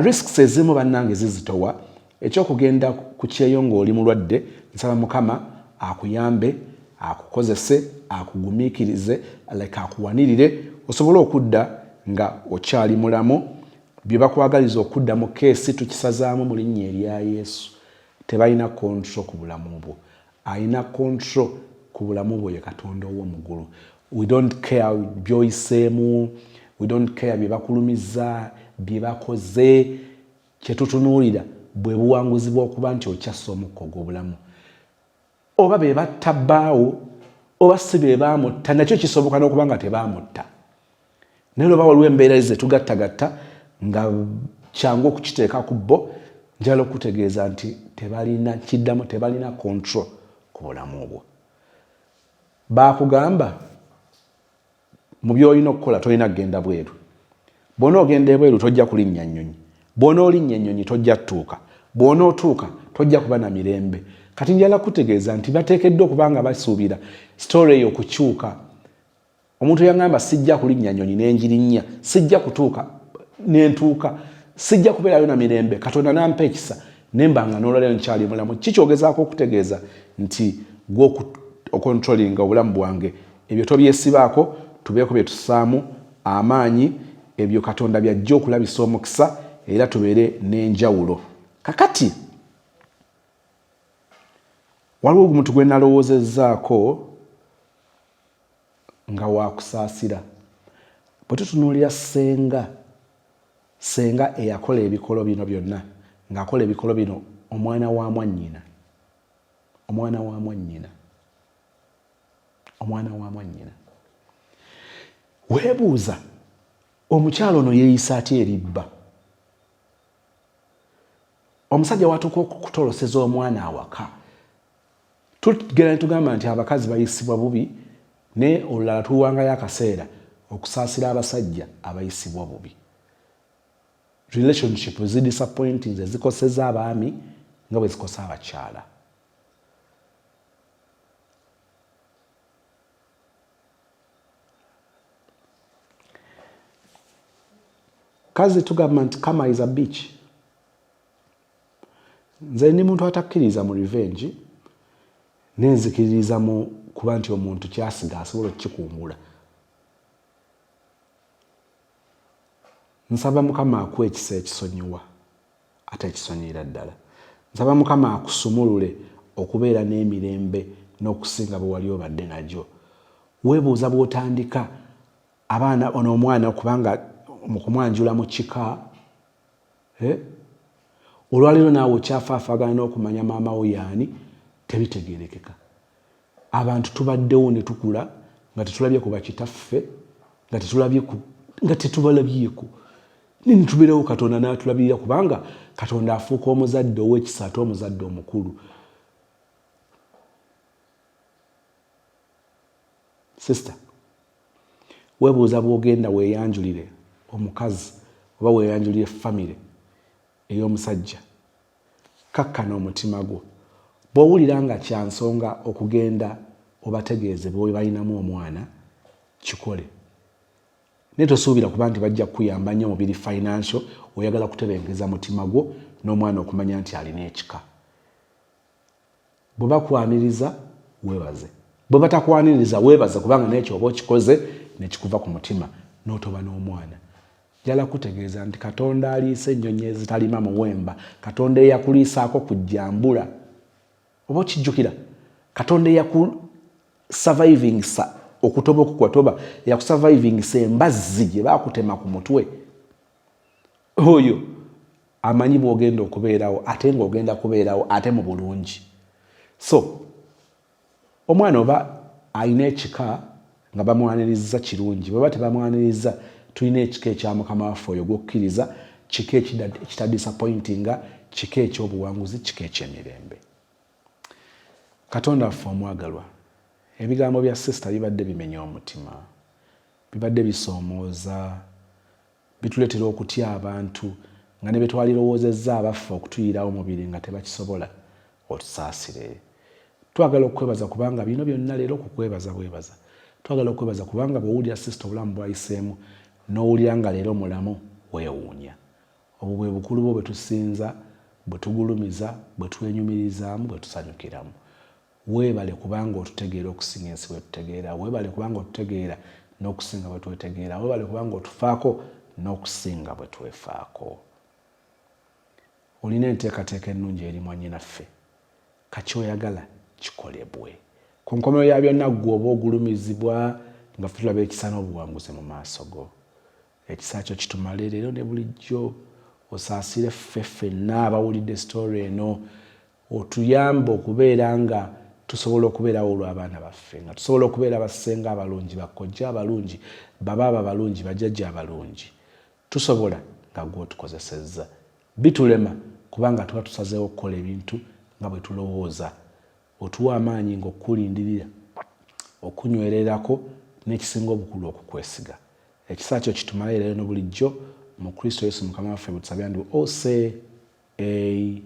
risks ezimu bannange zizitowa ekyokugenda ku kyeyo ng'oli mulwadde nsaba Mukama akuyambe akukozese akugumiikirize akuwanirire osobole okudda nga okyali mulamu bye bakwagaliza okudda mu keesi tukisazaamu mu linnya erya Yesu tebalina control ku bulamu bwo alina control ku bulamu bwo ye Katonda ow'omuggulu we don't care by'oyiseemu we don't care bye bakulumiza bye bakoze kyetutunuulira bwe buwanguzi bw'okuba nti okyassa omukka ogw'obulamu oba be battabbaawo oba si be baamutta nakyo kisoboka n'okuba nga tebaamutta naye oba waliwo embeera ze tugattagatta nga kyangu okukiteeka ku bo njala okutegeeza nti tebalina control ku bulamu bwo baakugamba mu by'olina okukola tolina kugenda bweru bw'onoogenda ebweru tojja kulinnya nnyonyi bw'onoolinnya ennyonyi tojja tuuka bw'onootuuka tojja kuba na mirembe kati njala kutegeeza nti bateekeddwa okubanga basuubira story eyo okukyuka omuntu yangamba sijja kulinnya nnyonyi n'engirinnya sijja kutuuka n'entuuka sijja kubeerayo na mirembe Katonda nampa ekisa nembanga n'olwaleero nkyali mulamu kikyogezaako okutegeeza nti gwe okontrolinga obulamu bwange ebyo tobyesibaako tubeeko bye tusaamu amaanyi ebyo Katonda byajja okulabisa omukisa era tubeere n'enjawulo kakati waliwo omuntu gwe nalowoozezzaako nga wakusaasira bwe tutunuulira Ssenga eyakola ebikolo bino byonna ng'akola ebikolo bino omwana wa mwannyina weebuuza omukyalo ono yeeyisa atya eribba omusajja watuuka okutoloseza omwana awaka tugenda ne tugamba nti abakazi bayisibwa bubi ne olulala tuwangayo akaseera okusaasira abasajja abayisibwa bubi relationship disappointing zikoseza abaami nga bwe zikosa abakyala. Kazi tugamba nti kama is a beach. Nze ndi muntu atakkiriza mu revenge nenzikiririza mu kuba nti omuntu kyasiga asobola okukikumbula. Nsaba Mukama akuwe ekisa ekisonyiwa ate ekisonyira ddala. Nsaba Mukama akusumulule okubeera n'emirembe n'okusinga bwe wali obadde nagyo. Weebuuza bw'otandika abaana ono omwana kubanga mu kumwanjula mu kika olwaliro naawe okyafaafaagana n'okumanya maama wo yaani tebitegeerekeka. Abantu tubaddewo ne tukula nga tetulabye ku bakitaffe nga tetubalabyeko nini tubeerewo Katonda n'atulabirira kubanga Katonda afuuka omuzadde ow'ekisa ate omuzadde omukulu. Sister, weebuuza bw'ogenda weeyanjulire omukazi oba weeyanjulire famire ey'omusajja kakkana omutima gwo bw'owulira nga kya nsonga okugenda obategeeze bwe balinamu omwana kikole. Naye tosuubira kuba nti bajja kukuyamba nnyo mubiri financial oyagala kutebenkeza mutima gwo n'omwana okumanya nti alina ekika. Bwe bakwaniriza weebaze, bwe batakwaniriza weebaze kubanga n'ekyo oba okikoze ne kikuva ku mutima n'otoba n'omwana. Njala kutegeeza nti Katonda aliisa ennyonyi ezitalima muwemba, Katonda eyakuliisaako kujjambula. Oba okijjukira Katonda eyakusurvivingisa okutoba okukwatoba eyakusurvivingisa embazzi gye baakutema ku mutwe. Oyo amanyi bw'ogenda okubeerawo ate ng'ogenda kubeerawo ate mu bulungi. So omwana oba alina ekika nga bamwaniriza kirungi, bweba tebamwaniriza tulina ekika ekya Mukama waffe oyo gw'okkiriza, kika ekitadisappointinga, kika eky'obuwanguzi, kika eky'emirembe. Katonda waffe omwagalwa, ebigambo bya sister bibadde bimenya omutima, bibadde bisoomooza, bituleetera okutya abantu nga ne betwalirowoozezza abaffe okutuyirawo omubiri nga tebakisobola. Otusaasire. Twagala okwebaza kubanga bino byonna leero okukwebaza bwebaza. Twagala okwebaza kubanga bw'owulira sister obulamu bwayiseemu n'owulira nga leero mulamu weewuunya. Obwo bwe bukulu bwo bwe tusinza, bwe tugulumiza, bwe twenyumirizaamu, bwe tusanyukiramu. Weebale kubanga otutegeera okusinga ensi bwe tutegeera. Weebale kubanga otutegeera n'okusinga bwe twetegeera. Weebale kubanga otufaako n'okusinga bwe twefaako. Olina enteekateeka ennungi eri mwannyinaffe. Kakyoyagala kikolebwe. Ku nkomerero ya byonna ggwe oba ogulumizibwa nga ffe tulaba ekisa n'obuwanguzi mu maaso go. Ekisa kyo kitumale leero ne bulijjo. Osaasire ffe ffenna abawulidde story eno. Otuyambe okubeera nga tusobola okubeerawo olw'abaana baffe, nga tusobola okubeera bassenga abalungi, bakojja abalungi, babaaba abalungi, bajjajja abalungi. Tusobola nga gwe otukozesezza. Bitulema kubanga tuba tusazeewo okukola ebintu nga bwe tulowooza. Otuwa amaanyi ng'okulindirira, okunywererako n'ekisinga obukulu okukwesiga. Ekisa kyo kitumale leero ne bulijjo mu Kristo Yesu Mukama waffe bwe tusabira nti ose amen.